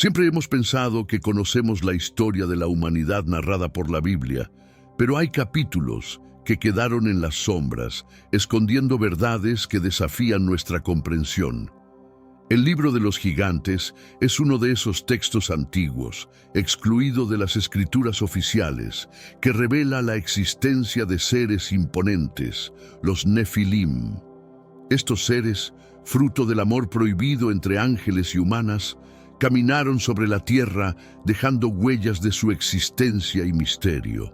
Siempre hemos pensado que conocemos la historia de la humanidad narrada por la Biblia, pero hay capítulos que quedaron en las sombras, escondiendo verdades que desafían nuestra comprensión. El libro de los gigantes es uno de esos textos antiguos, excluido de las escrituras oficiales, que revela la existencia de seres imponentes, los Nefilim. Estos seres, fruto del amor prohibido entre ángeles y humanas, caminaron sobre la tierra dejando huellas de su existencia y misterio.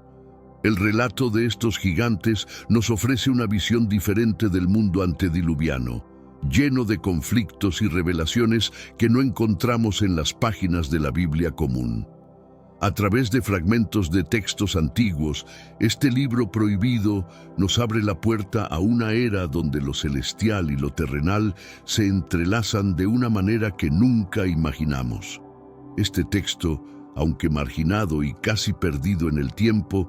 El relato de estos gigantes nos ofrece una visión diferente del mundo antediluviano, lleno de conflictos y revelaciones que no encontramos en las páginas de la Biblia común. A través de fragmentos de textos antiguos, este libro prohibido nos abre la puerta a una era donde lo celestial y lo terrenal se entrelazan de una manera que nunca imaginamos. Este texto, aunque marginado y casi perdido en el tiempo,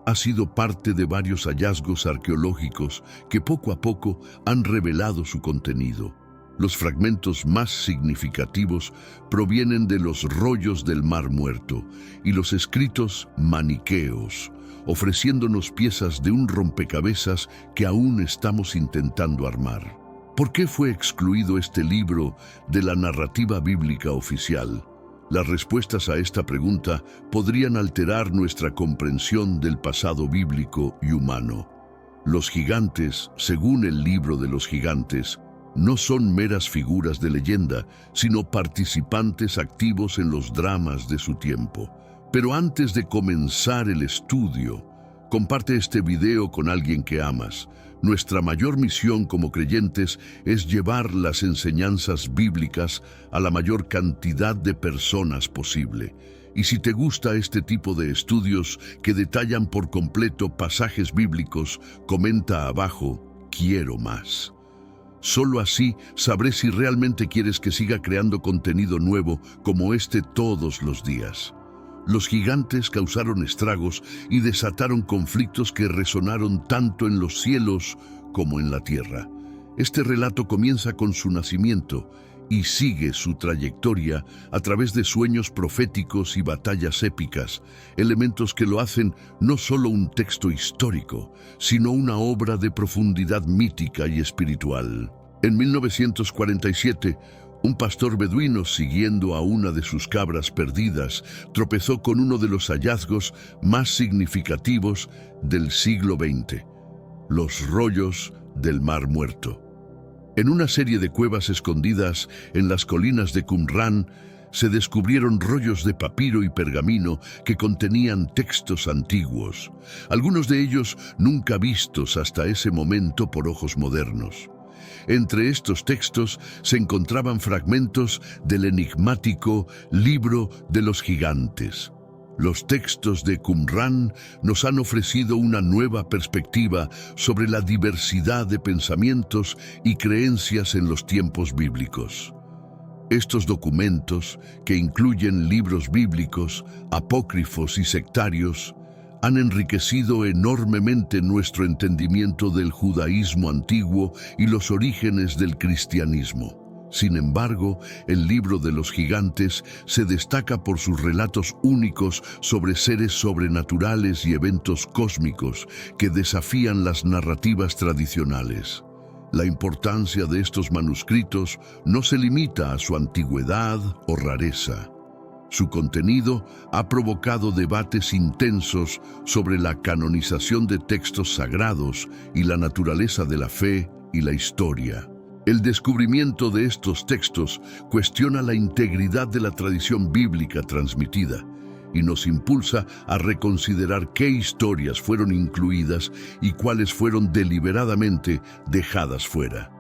ha sido parte de varios hallazgos arqueológicos que poco a poco han revelado su contenido. Los fragmentos más significativos provienen de los rollos del Mar Muerto y los escritos maniqueos, ofreciéndonos piezas de un rompecabezas que aún estamos intentando armar. ¿Por qué fue excluido este libro de la narrativa bíblica oficial? Las respuestas a esta pregunta podrían alterar nuestra comprensión del pasado bíblico y humano. Los gigantes, según el libro de los gigantes, no son meras figuras de leyenda, sino participantes activos en los dramas de su tiempo. Pero antes de comenzar el estudio, comparte este video con alguien que amas. Nuestra mayor misión como creyentes es llevar las enseñanzas bíblicas a la mayor cantidad de personas posible. Y si te gusta este tipo de estudios que detallan por completo pasajes bíblicos, comenta abajo, quiero más. Solo así sabré si realmente quieres que siga creando contenido nuevo como este todos los días. Los gigantes causaron estragos y desataron conflictos que resonaron tanto en los cielos como en la tierra. Este relato comienza con su nacimiento y sigue su trayectoria a través de sueños proféticos y batallas épicas, elementos que lo hacen no solo un texto histórico, sino una obra de profundidad mítica y espiritual. En 1947, un pastor beduino, siguiendo a una de sus cabras perdidas, tropezó con uno de los hallazgos más significativos del siglo XX, los rollos del Mar Muerto. En una serie de cuevas escondidas en las colinas de Qumrán, se descubrieron rollos de papiro y pergamino que contenían textos antiguos, algunos de ellos nunca vistos hasta ese momento por ojos modernos. Entre estos textos se encontraban fragmentos del enigmático Libro de los Gigantes. Los textos de Qumrán nos han ofrecido una nueva perspectiva sobre la diversidad de pensamientos y creencias en los tiempos bíblicos. Estos documentos, que incluyen libros bíblicos, apócrifos y sectarios, han enriquecido enormemente nuestro entendimiento del judaísmo antiguo y los orígenes del cristianismo. Sin embargo, el libro de los gigantes se destaca por sus relatos únicos sobre seres sobrenaturales y eventos cósmicos que desafían las narrativas tradicionales. La importancia de estos manuscritos no se limita a su antigüedad o rareza. Su contenido ha provocado debates intensos sobre la canonización de textos sagrados y la naturaleza de la fe y la historia. El descubrimiento de estos textos cuestiona la integridad de la tradición bíblica transmitida y nos impulsa a reconsiderar qué historias fueron incluidas y cuáles fueron deliberadamente dejadas fuera.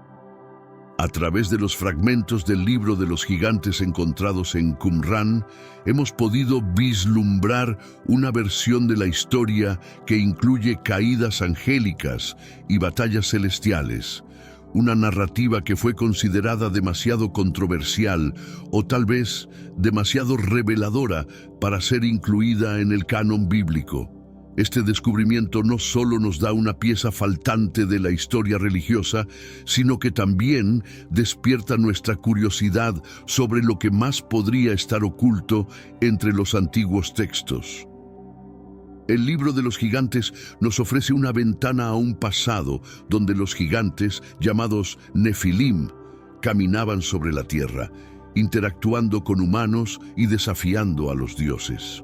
A través de los fragmentos del libro de los gigantes encontrados en Qumrán, hemos podido vislumbrar una versión de la historia que incluye caídas angélicas y batallas celestiales, una narrativa que fue considerada demasiado controversial o tal vez demasiado reveladora para ser incluida en el canon bíblico. Este descubrimiento no solo nos da una pieza faltante de la historia religiosa, sino que también despierta nuestra curiosidad sobre lo que más podría estar oculto entre los antiguos textos. El libro de los gigantes nos ofrece una ventana a un pasado donde los gigantes, llamados Nefilim, caminaban sobre la tierra, interactuando con humanos y desafiando a los dioses.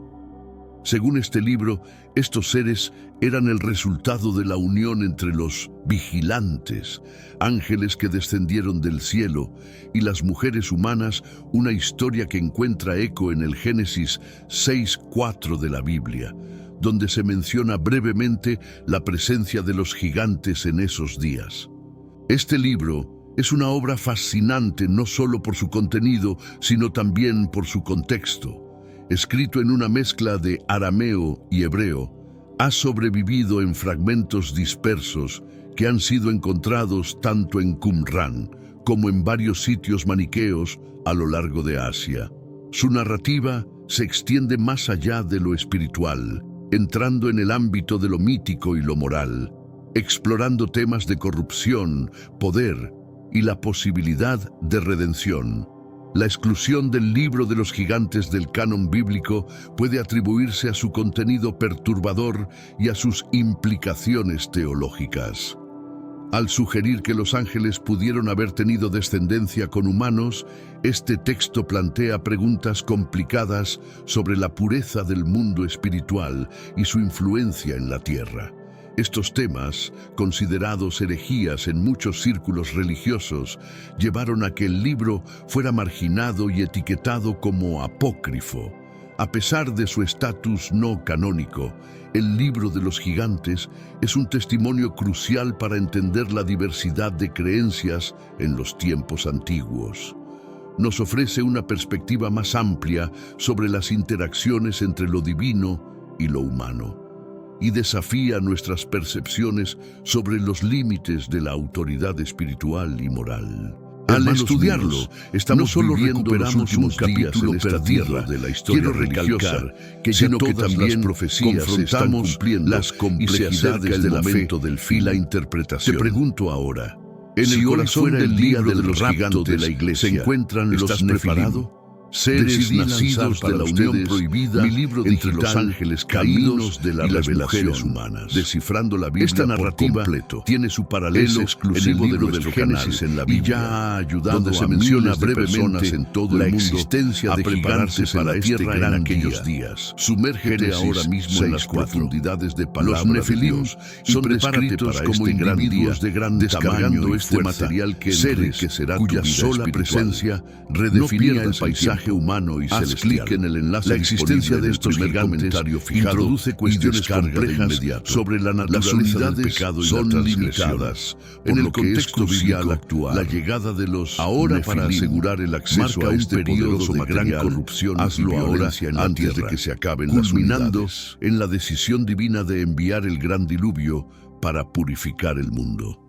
Según este libro, estos seres eran el resultado de la unión entre los vigilantes, ángeles que descendieron del cielo, y las mujeres humanas, una historia que encuentra eco en el Génesis 6:4 de la Biblia, donde se menciona brevemente la presencia de los gigantes en esos días. Este libro es una obra fascinante no solo por su contenido, sino también por su contexto. Escrito en una mezcla de arameo y hebreo, ha sobrevivido en fragmentos dispersos que han sido encontrados tanto en Qumrán como en varios sitios maniqueos a lo largo de Asia. Su narrativa se extiende más allá de lo espiritual, entrando en el ámbito de lo mítico y lo moral, explorando temas de corrupción, poder y la posibilidad de redención. La exclusión del libro de los gigantes del canon bíblico puede atribuirse a su contenido perturbador y a sus implicaciones teológicas. Al sugerir que los ángeles pudieron haber tenido descendencia con humanos, este texto plantea preguntas complicadas sobre la pureza del mundo espiritual y su influencia en la tierra. Estos temas, considerados herejías en muchos círculos religiosos, llevaron a que el libro fuera marginado y etiquetado como apócrifo. A pesar de su estatus no canónico, el libro de los gigantes es un testimonio crucial para entender la diversidad de creencias en los tiempos antiguos. Nos ofrece una perspectiva más amplia sobre las interacciones entre lo divino y lo humano, y desafía nuestras percepciones sobre los límites de la autoridad espiritual y moral. Al estudiarlo, estamos viviendo los últimos capítulos en esta tierra de la historia religiosa, sino que también las profecías están cumpliendo las complejidades del momento del fin y la interpretación. Te pregunto ahora, en el corazón del libro de los gigantes de la iglesia, ¿se encuentran los Nefilim? Seres nacidos de la unión prohibida, mi libro entre los ángeles caídos de las revelaciones humanas. Descifrando la Biblia. Esta narrativa tiene su paralelo exclusivo de los Génesis en la Biblia, y ya ha ayudado donde se menciona brevemente en todo la existencia de gigantes para la tierra en aquellos días. Sumérgete ahora mismo en las profundidades de palabra. Los Nefilim son descritos como individuos de gran tamaño y fuerza, material que seres que será cuya sola presencia redefinirá el paisaje humano y celestial. Clic en el enlace. La existencia de estos gigantes introduce cuestiones complejas sobre la naturaleza del pecado y son limitadas. En el contexto social actual, la llegada de los ahora para asegurar el acceso a este periodo de gran corrupción y violencia en la tierra, antes de que se acaben las unidades, en la decisión divina de enviar el gran diluvio para purificar el mundo.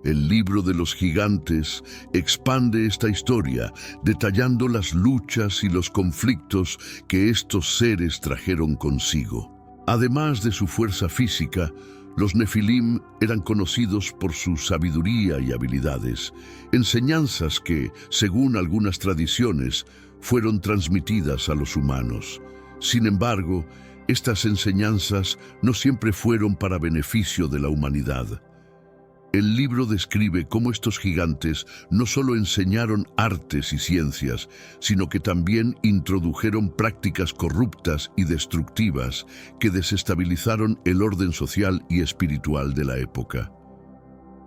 El libro de los gigantes expande esta historia, detallando las luchas y los conflictos que estos seres trajeron consigo. Además de su fuerza física, los Nefilim eran conocidos por su sabiduría y habilidades, enseñanzas que, según algunas tradiciones, fueron transmitidas a los humanos. Sin embargo, estas enseñanzas no siempre fueron para beneficio de la humanidad. El libro describe cómo estos gigantes no solo enseñaron artes y ciencias, sino que también introdujeron prácticas corruptas y destructivas que desestabilizaron el orden social y espiritual de la época.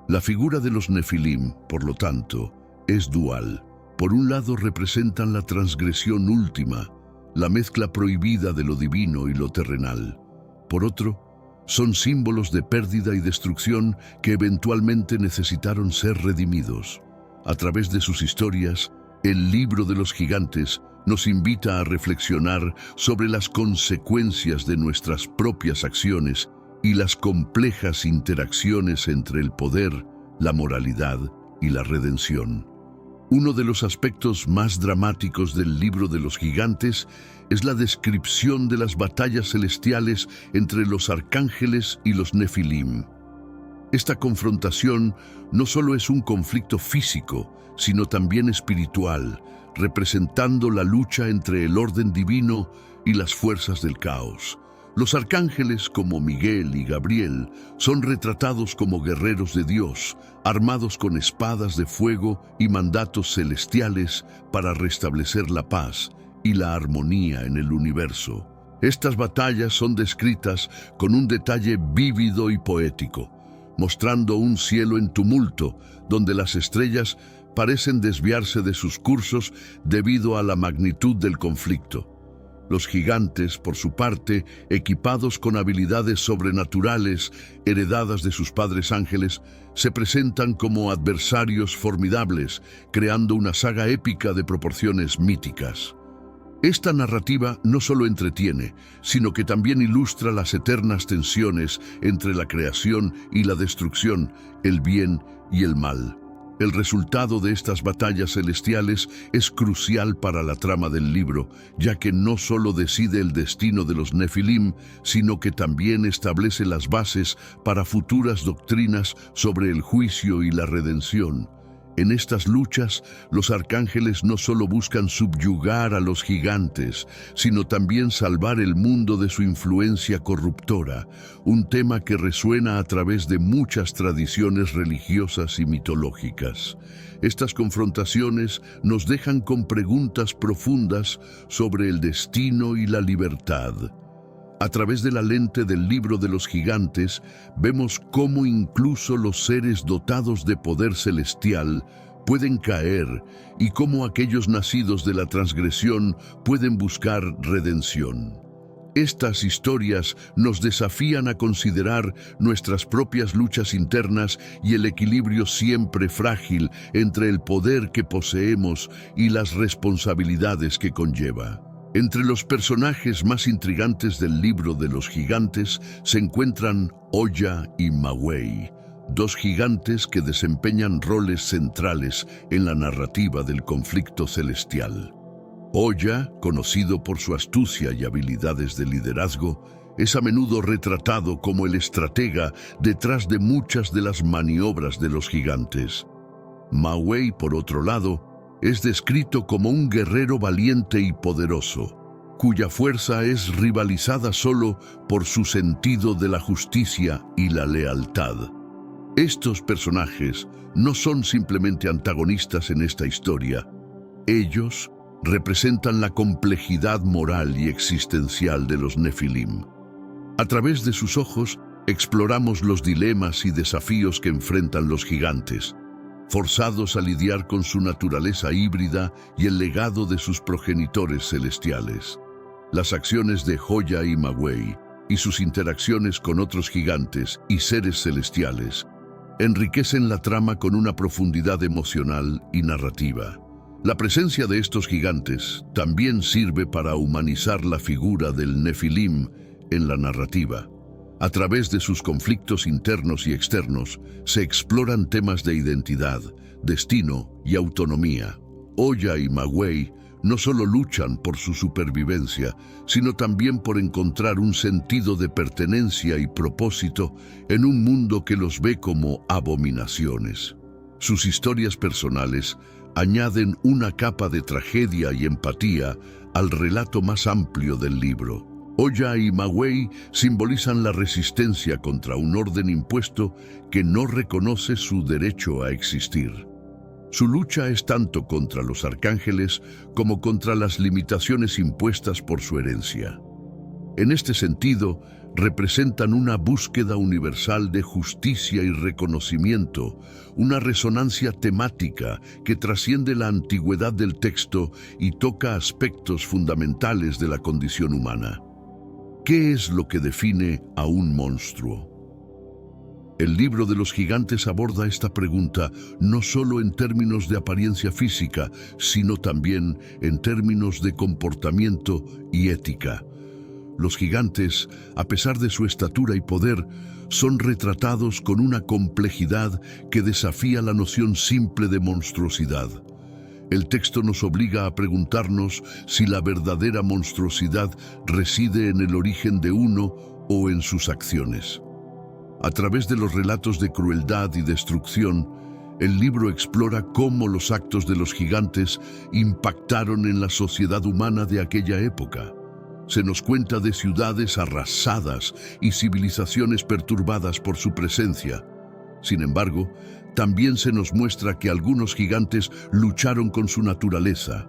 La figura de los Nefilim, por lo tanto, es dual. Por un lado representan la transgresión última, la mezcla prohibida de lo divino y lo terrenal. Por otro, son símbolos de pérdida y destrucción que eventualmente necesitaron ser redimidos. A través de sus historias, el libro de los gigantes nos invita a reflexionar sobre las consecuencias de nuestras propias acciones y las complejas interacciones entre el poder, la moralidad y la redención. Uno de los aspectos más dramáticos del libro de los gigantes es la descripción de las batallas celestiales entre los arcángeles y los nefilim. Esta confrontación no solo es un conflicto físico, sino también espiritual, representando la lucha entre el orden divino y las fuerzas del caos. Los arcángeles como Miguel y Gabriel son retratados como guerreros de Dios, armados con espadas de fuego y mandatos celestiales para restablecer la paz y la armonía en el universo. Estas batallas son descritas con un detalle vívido y poético, mostrando un cielo en tumulto, donde las estrellas parecen desviarse de sus cursos debido a la magnitud del conflicto. Los gigantes, por su parte, equipados con habilidades sobrenaturales heredadas de sus padres ángeles, se presentan como adversarios formidables, creando una saga épica de proporciones míticas. Esta narrativa no solo entretiene, sino que también ilustra las eternas tensiones entre la creación y la destrucción, el bien y el mal. El resultado de estas batallas celestiales es crucial para la trama del libro, ya que no solo decide el destino de los Nefilim, sino que también establece las bases para futuras doctrinas sobre el juicio y la redención. En estas luchas, los arcángeles no solo buscan subyugar a los gigantes, sino también salvar el mundo de su influencia corruptora, un tema que resuena a través de muchas tradiciones religiosas y mitológicas. Estas confrontaciones nos dejan con preguntas profundas sobre el destino y la libertad. A través de la lente del libro de los gigantes, vemos cómo incluso los seres dotados de poder celestial pueden caer y cómo aquellos nacidos de la transgresión pueden buscar redención. Estas historias nos desafían a considerar nuestras propias luchas internas y el equilibrio siempre frágil entre el poder que poseemos y las responsabilidades que conlleva. Entre los personajes más intrigantes del libro de los gigantes se encuentran Oya y Mawei, dos gigantes que desempeñan roles centrales en la narrativa del conflicto celestial. Oya, conocido por su astucia y habilidades de liderazgo, es a menudo retratado como el estratega detrás de muchas de las maniobras de los gigantes. Mawei, por otro lado, es descrito como un guerrero valiente y poderoso, cuya fuerza es rivalizada solo por su sentido de la justicia y la lealtad. Estos personajes no son simplemente antagonistas en esta historia. Ellos representan la complejidad moral y existencial de los Nefilim. A través de sus ojos, exploramos los dilemas y desafíos que enfrentan los gigantes, forzados a lidiar con su naturaleza híbrida y el legado de sus progenitores celestiales. Las acciones de Oya y Mawei y sus interacciones con otros gigantes y seres celestiales enriquecen la trama con una profundidad emocional y narrativa. La presencia de estos gigantes también sirve para humanizar la figura del Nefilim en la narrativa. A través de sus conflictos internos y externos, se exploran temas de identidad, destino y autonomía. Oya y Mawei no solo luchan por su supervivencia, sino también por encontrar un sentido de pertenencia y propósito en un mundo que los ve como abominaciones. Sus historias personales añaden una capa de tragedia y empatía al relato más amplio del libro. Oya y Mawei simbolizan la resistencia contra un orden impuesto que no reconoce su derecho a existir. Su lucha es tanto contra los arcángeles como contra las limitaciones impuestas por su herencia. En este sentido, representan una búsqueda universal de justicia y reconocimiento, una resonancia temática que trasciende la antigüedad del texto y toca aspectos fundamentales de la condición humana. ¿Qué es lo que define a un monstruo? El libro de los gigantes aborda esta pregunta no solo en términos de apariencia física, sino también en términos de comportamiento y ética. Los gigantes, a pesar de su estatura y poder, son retratados con una complejidad que desafía la noción simple de monstruosidad. El texto nos obliga a preguntarnos si la verdadera monstruosidad reside en el origen de uno o en sus acciones. A través de los relatos de crueldad y destrucción, el libro explora cómo los actos de los gigantes impactaron en la sociedad humana de aquella época. Se nos cuenta de ciudades arrasadas y civilizaciones perturbadas por su presencia. Sin embargo, también se nos muestra que algunos gigantes lucharon con su naturaleza,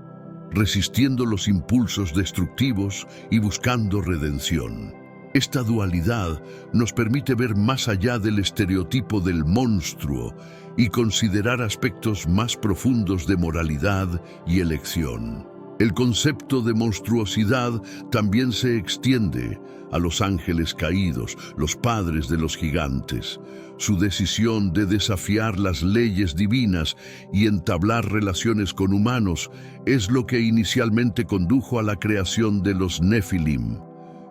resistiendo los impulsos destructivos y buscando redención. Esta dualidad nos permite ver más allá del estereotipo del monstruo y considerar aspectos más profundos de moralidad y elección. El concepto de monstruosidad también se extiende a los ángeles caídos, los padres de los gigantes. Su decisión de desafiar las leyes divinas y entablar relaciones con humanos es lo que inicialmente condujo a la creación de los Nefilim.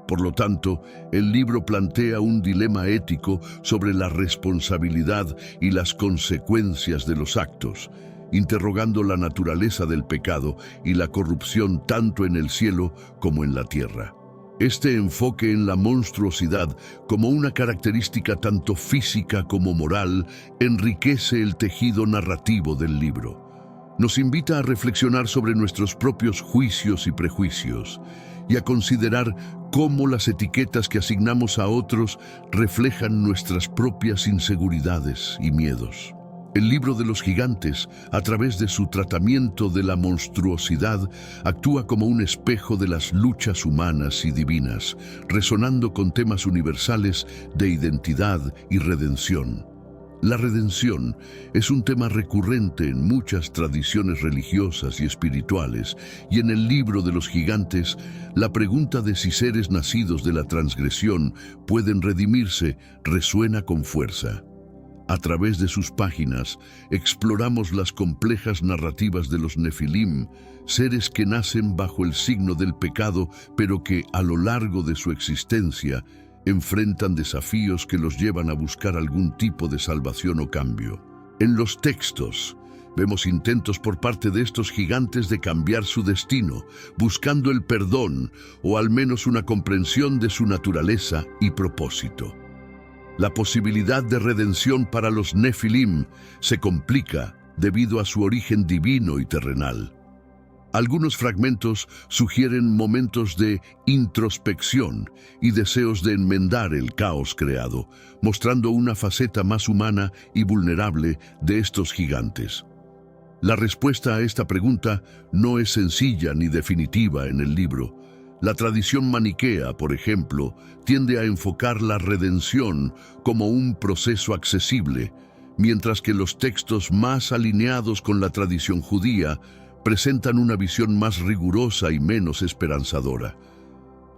Por lo tanto, el libro plantea un dilema ético sobre la responsabilidad y las consecuencias de los actos, interrogando la naturaleza del pecado y la corrupción tanto en el cielo como en la tierra. Este enfoque en la monstruosidad como una característica tanto física como moral enriquece el tejido narrativo del libro. Nos invita a reflexionar sobre nuestros propios juicios y prejuicios y a considerar cómo las etiquetas que asignamos a otros reflejan nuestras propias inseguridades y miedos. El libro de los gigantes, a través de su tratamiento de la monstruosidad, actúa como un espejo de las luchas humanas y divinas, resonando con temas universales de identidad y redención. La redención es un tema recurrente en muchas tradiciones religiosas y espirituales, y en el libro de los gigantes, la pregunta de si seres nacidos de la transgresión pueden redimirse resuena con fuerza. A través de sus páginas, exploramos las complejas narrativas de los Nefilim, seres que nacen bajo el signo del pecado, pero que, a lo largo de su existencia, enfrentan desafíos que los llevan a buscar algún tipo de salvación o cambio. En los textos, vemos intentos por parte de estos gigantes de cambiar su destino, buscando el perdón o al menos una comprensión de su naturaleza y propósito. La posibilidad de redención para los Nefilim se complica debido a su origen divino y terrenal. Algunos fragmentos sugieren momentos de introspección y deseos de enmendar el caos creado, mostrando una faceta más humana y vulnerable de estos gigantes. La respuesta a esta pregunta no es sencilla ni definitiva en el libro. La tradición maniquea, por ejemplo, tiende a enfocar la redención como un proceso accesible, mientras que los textos más alineados con la tradición judía presentan una visión más rigurosa y menos esperanzadora.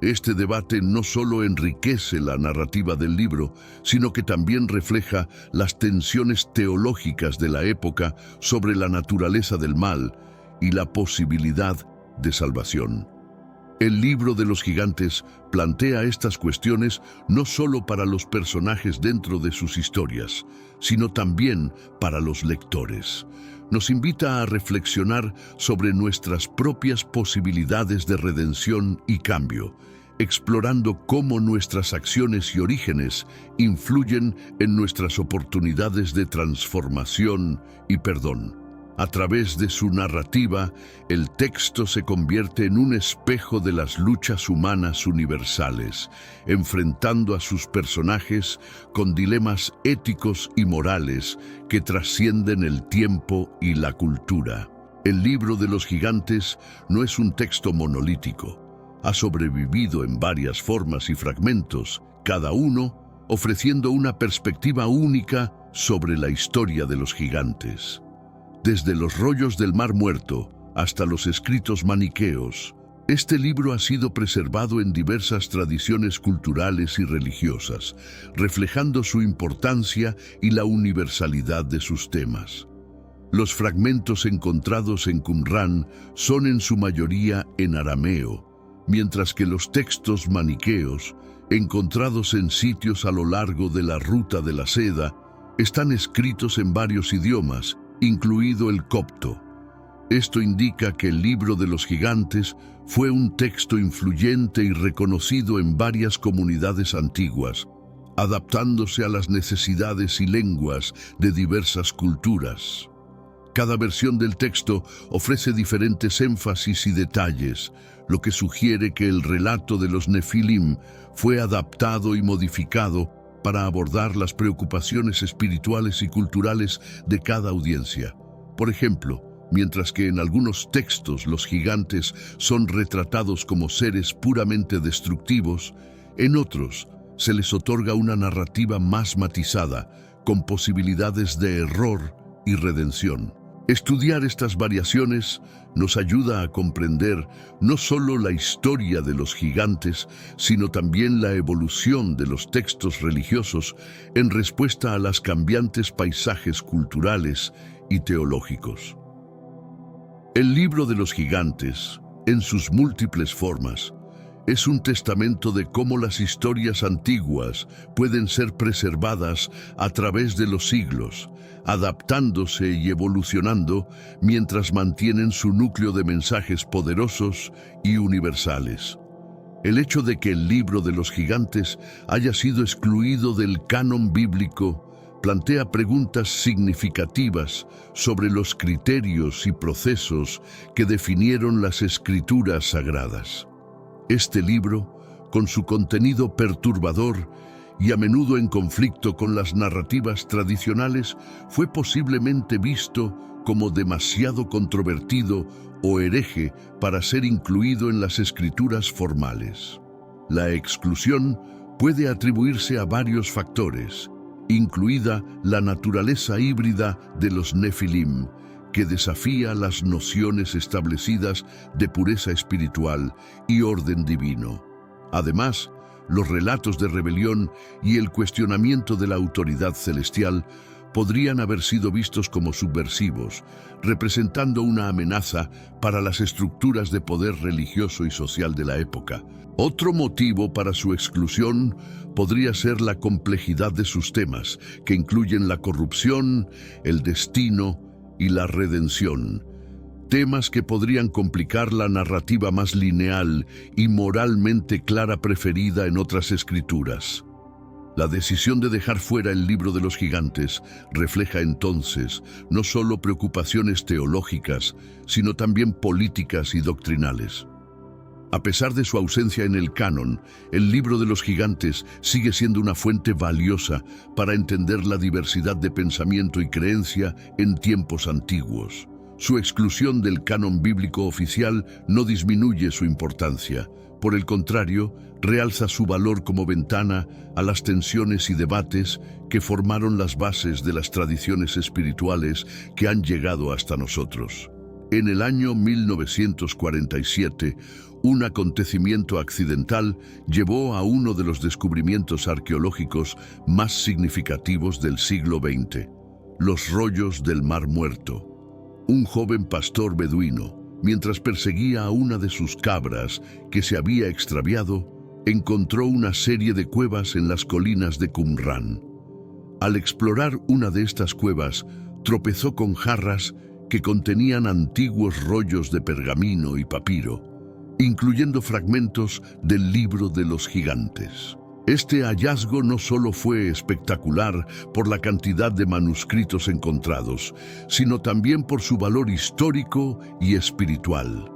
Este debate no solo enriquece la narrativa del libro, sino que también refleja las tensiones teológicas de la época sobre la naturaleza del mal y la posibilidad de salvación. El libro de los gigantes plantea estas cuestiones no solo para los personajes dentro de sus historias, sino también para los lectores. Nos invita a reflexionar sobre nuestras propias posibilidades de redención y cambio, explorando cómo nuestras acciones y orígenes influyen en nuestras oportunidades de transformación y perdón. A través de su narrativa, el texto se convierte en un espejo de las luchas humanas universales, enfrentando a sus personajes con dilemas éticos y morales que trascienden el tiempo y la cultura. El libro de los gigantes no es un texto monolítico. Ha sobrevivido en varias formas y fragmentos, cada uno ofreciendo una perspectiva única sobre la historia de los gigantes. Desde los rollos del Mar Muerto hasta los escritos maniqueos, este libro ha sido preservado en diversas tradiciones culturales y religiosas, reflejando su importancia y la universalidad de sus temas. Los fragmentos encontrados en Qumrán son en su mayoría en arameo, mientras que los textos maniqueos, encontrados en sitios a lo largo de la Ruta de la Seda, están escritos en varios idiomas, incluido el copto. Esto indica que el Libro de los Gigantes fue un texto influyente y reconocido en varias comunidades antiguas, adaptándose a las necesidades y lenguas de diversas culturas. Cada versión del texto ofrece diferentes énfasis y detalles, lo que sugiere que el relato de los Nefilim fue adaptado y modificado para abordar las preocupaciones espirituales y culturales de cada audiencia. Por ejemplo, mientras que en algunos textos los gigantes son retratados como seres puramente destructivos, en otros se les otorga una narrativa más matizada, con posibilidades de error y redención. Estudiar estas variaciones nos ayuda a comprender no solo la historia de los gigantes, sino también la evolución de los textos religiosos en respuesta a los cambiantes paisajes culturales y teológicos. El Libro de los Gigantes, en sus múltiples formas, es un testamento de cómo las historias antiguas pueden ser preservadas a través de los siglos, adaptándose y evolucionando mientras mantienen su núcleo de mensajes poderosos y universales. El hecho de que el Libro de los Gigantes haya sido excluido del canon bíblico plantea preguntas significativas sobre los criterios y procesos que definieron las escrituras sagradas. Este libro, con su contenido perturbador y a menudo en conflicto con las narrativas tradicionales, fue posiblemente visto como demasiado controvertido o hereje para ser incluido en las escrituras formales. La exclusión puede atribuirse a varios factores, incluida la naturaleza híbrida de los Nefilim, que desafía las nociones establecidas de pureza espiritual y orden divino. Además, los relatos de rebelión y el cuestionamiento de la autoridad celestial podrían haber sido vistos como subversivos, representando una amenaza para las estructuras de poder religioso y social de la época. Otro motivo para su exclusión podría ser la complejidad de sus temas, que incluyen la corrupción, el destino y la redención, temas que podrían complicar la narrativa más lineal y moralmente clara preferida en otras escrituras. La decisión de dejar fuera el Libro de los Gigantes refleja entonces no solo preocupaciones teológicas, sino también políticas y doctrinales. A pesar de su ausencia en el canon, el Libro de los Gigantes sigue siendo una fuente valiosa para entender la diversidad de pensamiento y creencia en tiempos antiguos. Su exclusión del canon bíblico oficial no disminuye su importancia. Por el contrario, realza su valor como ventana a las tensiones y debates que formaron las bases de las tradiciones espirituales que han llegado hasta nosotros. En el año 1947, un acontecimiento accidental llevó a uno de los descubrimientos arqueológicos más significativos del siglo XX, los rollos del Mar Muerto. Un joven pastor beduino, mientras perseguía a una de sus cabras que se había extraviado, encontró una serie de cuevas en las colinas de Qumran. Al explorar una de estas cuevas, tropezó con jarras que contenían antiguos rollos de pergamino y papiro, incluyendo fragmentos del Libro de los Gigantes. Este hallazgo no solo fue espectacular por la cantidad de manuscritos encontrados, sino también por su valor histórico y espiritual.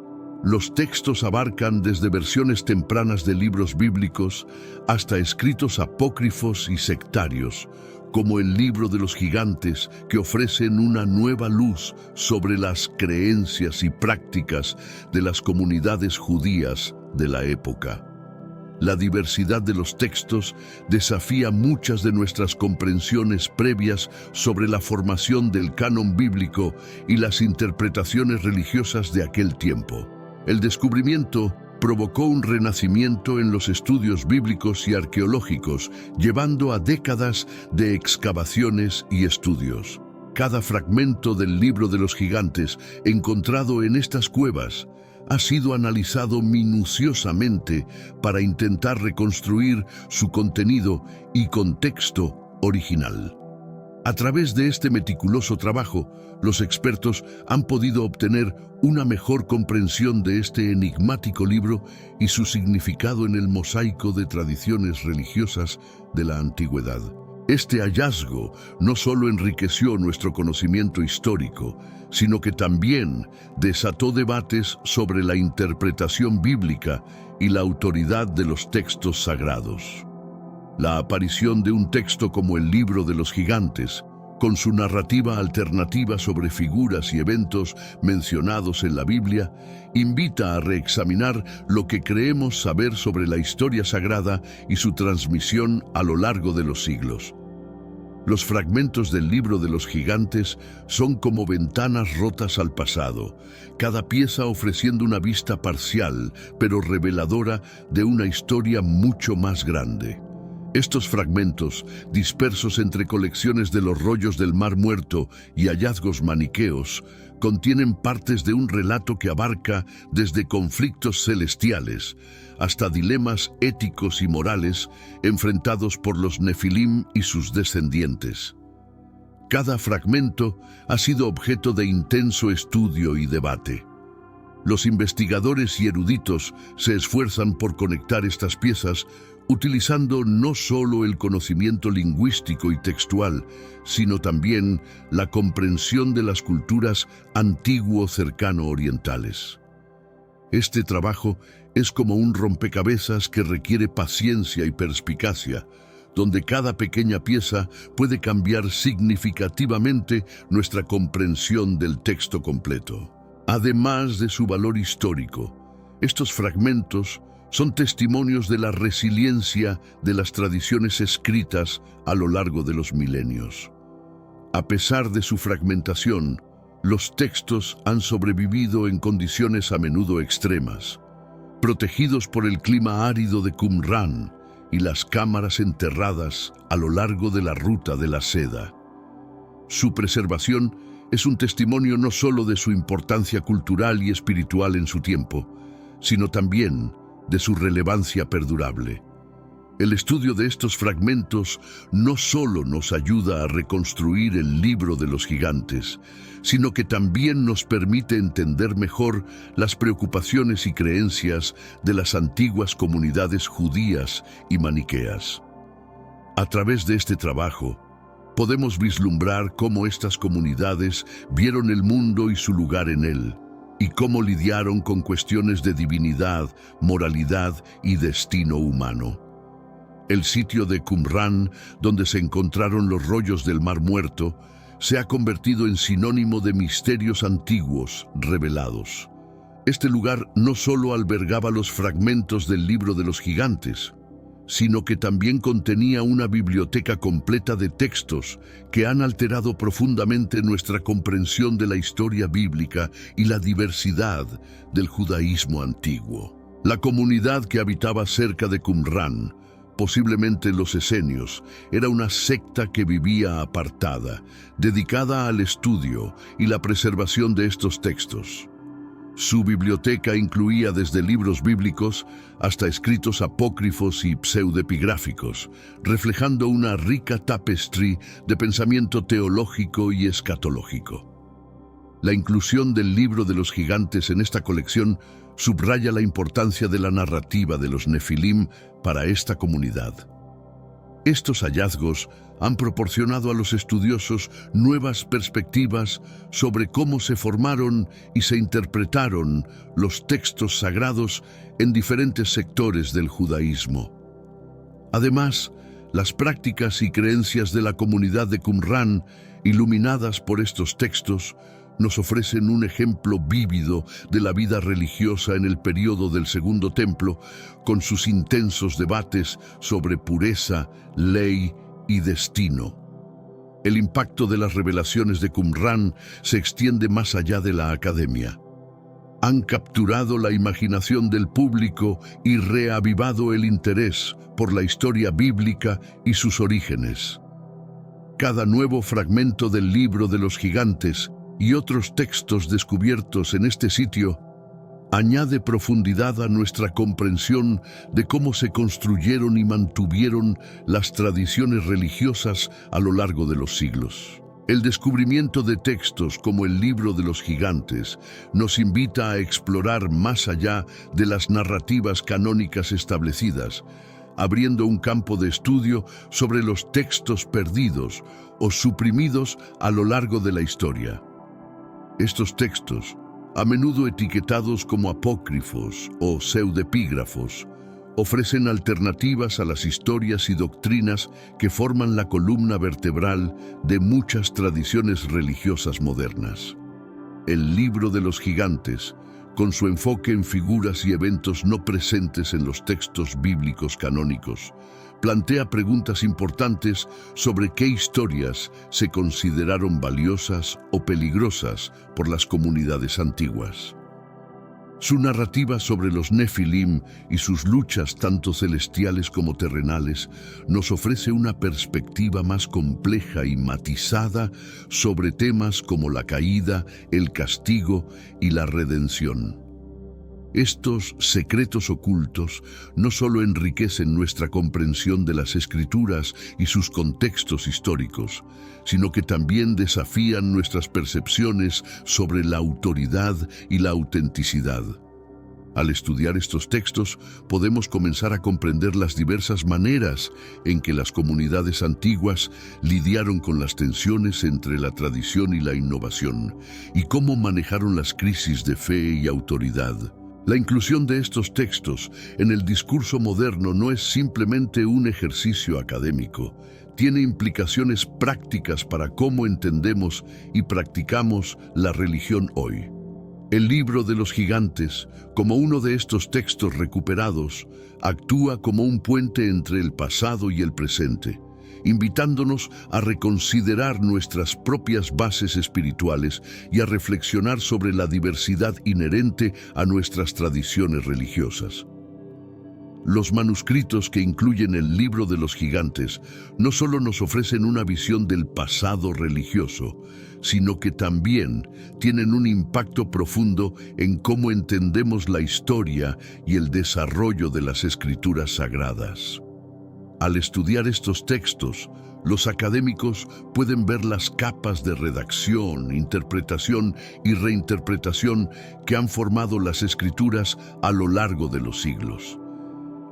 Los textos abarcan desde versiones tempranas de libros bíblicos hasta escritos apócrifos y sectarios, como el Libro de los Gigantes, que ofrecen una nueva luz sobre las creencias y prácticas de las comunidades judías de la época. La diversidad de los textos desafía muchas de nuestras comprensiones previas sobre la formación del canon bíblico y las interpretaciones religiosas de aquel tiempo. El descubrimiento provocó un renacimiento en los estudios bíblicos y arqueológicos, llevando a décadas de excavaciones y estudios. Cada fragmento del Libro de los Gigantes encontrado en estas cuevas ha sido analizado minuciosamente para intentar reconstruir su contenido y contexto original. A través de este meticuloso trabajo, los expertos han podido obtener una mejor comprensión de este enigmático libro y su significado en el mosaico de tradiciones religiosas de la antigüedad. Este hallazgo no solo enriqueció nuestro conocimiento histórico, sino que también desató debates sobre la interpretación bíblica y la autoridad de los textos sagrados. La aparición de un texto como el Libro de los Gigantes, con su narrativa alternativa sobre figuras y eventos mencionados en la Biblia, invita a reexaminar lo que creemos saber sobre la historia sagrada y su transmisión a lo largo de los siglos. Los fragmentos del Libro de los Gigantes son como ventanas rotas al pasado, cada pieza ofreciendo una vista parcial, pero reveladora de una historia mucho más grande. Estos fragmentos, dispersos entre colecciones de los rollos del Mar Muerto y hallazgos maniqueos, contienen partes de un relato que abarca desde conflictos celestiales hasta dilemas éticos y morales enfrentados por los Nefilim y sus descendientes. Cada fragmento ha sido objeto de intenso estudio y debate. Los investigadores y eruditos se esfuerzan por conectar estas piezas utilizando no solo el conocimiento lingüístico y textual, sino también la comprensión de las culturas antiguo-cercano orientales. Este trabajo es como un rompecabezas que requiere paciencia y perspicacia, donde cada pequeña pieza puede cambiar significativamente nuestra comprensión del texto completo. Además de su valor histórico, estos fragmentos son testimonios de la resiliencia de las tradiciones escritas a lo largo de los milenios. A pesar de su fragmentación, los textos han sobrevivido en condiciones a menudo extremas, protegidos por el clima árido de Qumran y las cámaras enterradas a lo largo de la ruta de la seda. Su preservación es un testimonio no solo de su importancia cultural y espiritual en su tiempo, sino también de su relevancia perdurable. El estudio de estos fragmentos no solo nos ayuda a reconstruir el Libro de los Gigantes, sino que también nos permite entender mejor las preocupaciones y creencias de las antiguas comunidades judías y maniqueas. A través de este trabajo, podemos vislumbrar cómo estas comunidades vieron el mundo y su lugar en él, y cómo lidiaron con cuestiones de divinidad, moralidad y destino humano. El sitio de Qumran, donde se encontraron los rollos del Mar Muerto, se ha convertido en sinónimo de misterios antiguos revelados. Este lugar no solo albergaba los fragmentos del Libro de los Gigantes, sino que también contenía una biblioteca completa de textos que han alterado profundamente nuestra comprensión de la historia bíblica y la diversidad del judaísmo antiguo. La comunidad que habitaba cerca de Qumran, posiblemente los esenios, era una secta que vivía apartada, dedicada al estudio y la preservación de estos textos. Su biblioteca incluía desde libros bíblicos hasta escritos apócrifos y pseudepigráficos, reflejando una rica tapestry de pensamiento teológico y escatológico. La inclusión del Libro de los Gigantes en esta colección subraya la importancia de la narrativa de los Nefilim para esta comunidad. Estos hallazgos han proporcionado a los estudiosos nuevas perspectivas sobre cómo se formaron y se interpretaron los textos sagrados en diferentes sectores del judaísmo. Además, las prácticas y creencias de la comunidad de Qumran, iluminadas por estos textos, nos ofrecen un ejemplo vívido de la vida religiosa en el período del Segundo Templo, con sus intensos debates sobre pureza, ley y destino. El impacto de las revelaciones de Qumran se extiende más allá de la academia. Han capturado la imaginación del público y reavivado el interés por la historia bíblica y sus orígenes. Cada nuevo fragmento del Libro de los Gigantes y otros textos descubiertos en este sitio Añade profundidad a nuestra comprensión de cómo se construyeron y mantuvieron las tradiciones religiosas a lo largo de los siglos. El descubrimiento de textos como el Libro de los Gigantes nos invita a explorar más allá de las narrativas canónicas establecidas, abriendo un campo de estudio sobre los textos perdidos o suprimidos a lo largo de la historia. Estos textos, a menudo etiquetados como apócrifos o pseudepígrafos, ofrecen alternativas a las historias y doctrinas que forman la columna vertebral de muchas tradiciones religiosas modernas. El Libro de los Gigantes, con su enfoque en figuras y eventos no presentes en los textos bíblicos canónicos, plantea preguntas importantes sobre qué historias se consideraron valiosas o peligrosas por las comunidades antiguas. Su narrativa sobre los Nefilim y sus luchas tanto celestiales como terrenales nos ofrece una perspectiva más compleja y matizada sobre temas como la caída, el castigo y la redención. Estos secretos ocultos no solo enriquecen nuestra comprensión de las Escrituras y sus contextos históricos, sino que también desafían nuestras percepciones sobre la autoridad y la autenticidad. Al estudiar estos textos, podemos comenzar a comprender las diversas maneras en que las comunidades antiguas lidiaron con las tensiones entre la tradición y la innovación, y cómo manejaron las crisis de fe y autoridad. La inclusión de estos textos en el discurso moderno no es simplemente un ejercicio académico, tiene implicaciones prácticas para cómo entendemos y practicamos la religión hoy. El Libro de los Gigantes, como uno de estos textos recuperados, actúa como un puente entre el pasado y el presente, invitándonos a reconsiderar nuestras propias bases espirituales y a reflexionar sobre la diversidad inherente a nuestras tradiciones religiosas. Los manuscritos que incluyen el Libro de los Gigantes no solo nos ofrecen una visión del pasado religioso, sino que también tienen un impacto profundo en cómo entendemos la historia y el desarrollo de las Escrituras sagradas. Al estudiar estos textos, los académicos pueden ver las capas de redacción, interpretación y reinterpretación que han formado las Escrituras a lo largo de los siglos.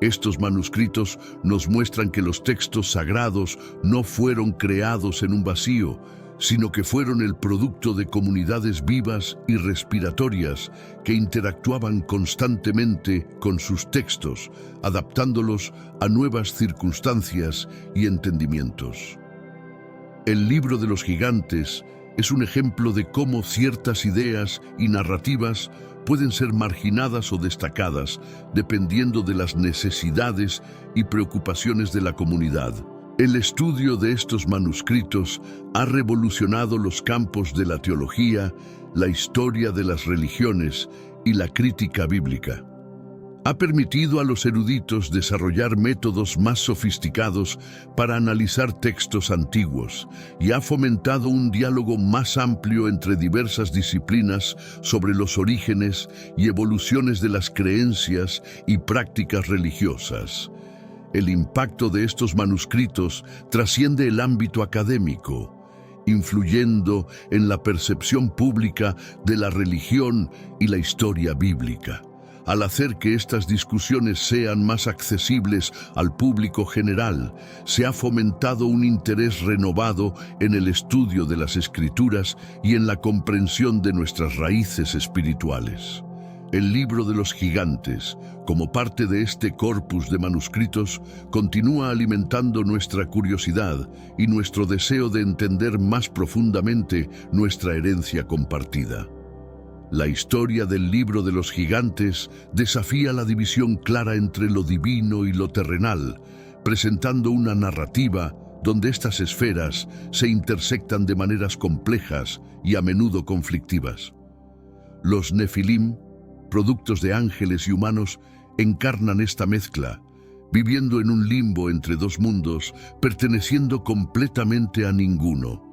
Estos manuscritos nos muestran que los textos sagrados no fueron creados en un vacío, sino que fueron el producto de comunidades vivas y respiratorias que interactuaban constantemente con sus textos, adaptándolos a nuevas circunstancias y entendimientos. El Libro de los Gigantes es un ejemplo de cómo ciertas ideas y narrativas pueden ser marginadas o destacadas dependiendo de las necesidades y preocupaciones de la comunidad. El estudio de estos manuscritos ha revolucionado los campos de la teología, la historia de las religiones y la crítica bíblica. Ha permitido a los eruditos desarrollar métodos más sofisticados para analizar textos antiguos y ha fomentado un diálogo más amplio entre diversas disciplinas sobre los orígenes y evoluciones de las creencias y prácticas religiosas. El impacto de estos manuscritos trasciende el ámbito académico, influyendo en la percepción pública de la religión y la historia bíblica. Al hacer que estas discusiones sean más accesibles al público general, se ha fomentado un interés renovado en el estudio de las Escrituras y en la comprensión de nuestras raíces espirituales. El Libro de los Gigantes, como parte de este corpus de manuscritos, continúa alimentando nuestra curiosidad y nuestro deseo de entender más profundamente nuestra herencia compartida. La historia del Libro de los Gigantes desafía la división clara entre lo divino y lo terrenal, presentando una narrativa donde estas esferas se intersectan de maneras complejas y a menudo conflictivas. Los Nefilim, productos de ángeles y humanos, encarnan esta mezcla, viviendo en un limbo entre dos mundos, perteneciendo completamente a ninguno.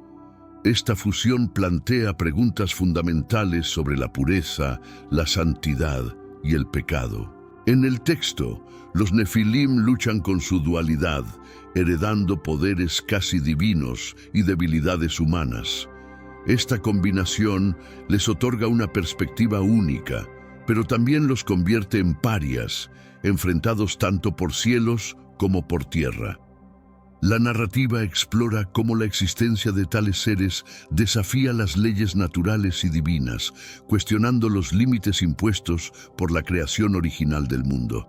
Esta fusión plantea preguntas fundamentales sobre la pureza, la santidad y el pecado. En el texto, los Nefilim luchan con su dualidad, heredando poderes casi divinos y debilidades humanas. Esta combinación les otorga una perspectiva única, pero también los convierte en parias, enfrentados tanto por cielos como por tierra. La narrativa explora cómo la existencia de tales seres desafía las leyes naturales y divinas, cuestionando los límites impuestos por la creación original del mundo.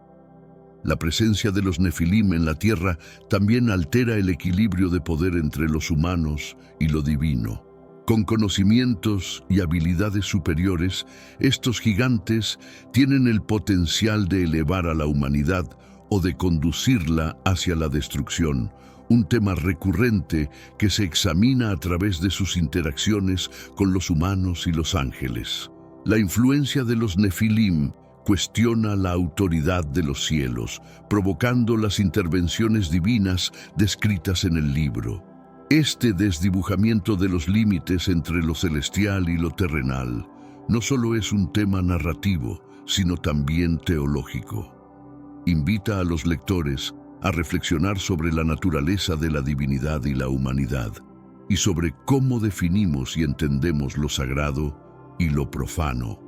La presencia de los Nefilim en la tierra también altera el equilibrio de poder entre los humanos y lo divino. Con conocimientos y habilidades superiores, estos gigantes tienen el potencial de elevar a la humanidad o de conducirla hacia la destrucción, un tema recurrente que se examina a través de sus interacciones con los humanos y los ángeles. La influencia de los Nefilim cuestiona la autoridad de los cielos, provocando las intervenciones divinas descritas en el libro. Este desdibujamiento de los límites entre lo celestial y lo terrenal no solo es un tema narrativo, sino también teológico. Invita a los lectores a reflexionar sobre la naturaleza de la divinidad y la humanidad, y sobre cómo definimos y entendemos lo sagrado y lo profano.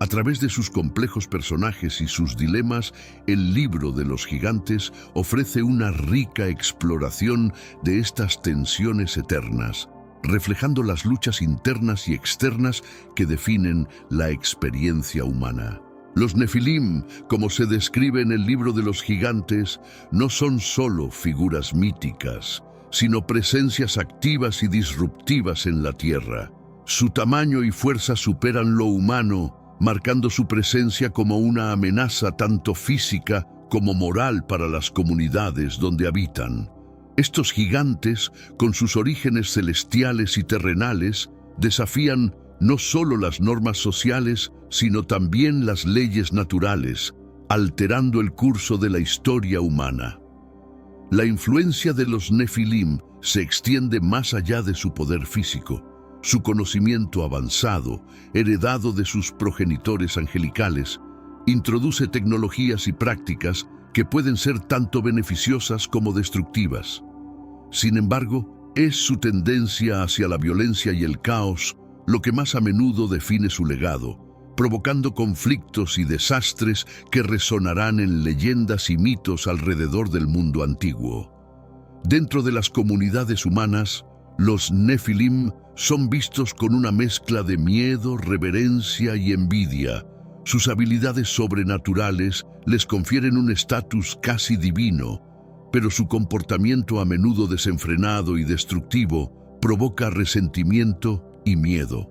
A través de sus complejos personajes y sus dilemas, el libro de los gigantes ofrece una rica exploración de estas tensiones eternas, reflejando las luchas internas y externas que definen la experiencia humana. Los Nefilim, como se describe en el libro de los gigantes, no son solo figuras míticas, sino presencias activas y disruptivas en la tierra. Su tamaño y fuerza superan lo humano, marcando su presencia como una amenaza tanto física como moral para las comunidades donde habitan. Estos gigantes, con sus orígenes celestiales y terrenales, desafían no solo las normas sociales, sino también las leyes naturales, alterando el curso de la historia humana. La influencia de los Nefilim se extiende más allá de su poder físico. Su conocimiento avanzado, heredado de sus progenitores angelicales, introduce tecnologías y prácticas que pueden ser tanto beneficiosas como destructivas. Sin embargo, es su tendencia hacia la violencia y el caos lo que más a menudo define su legado, provocando conflictos y desastres que resonarán en leyendas y mitos alrededor del mundo antiguo. Dentro de las comunidades humanas, los Nefilim son vistos con una mezcla de miedo, reverencia y envidia. Sus habilidades sobrenaturales les confieren un estatus casi divino, pero su comportamiento a menudo desenfrenado y destructivo provoca resentimiento y miedo.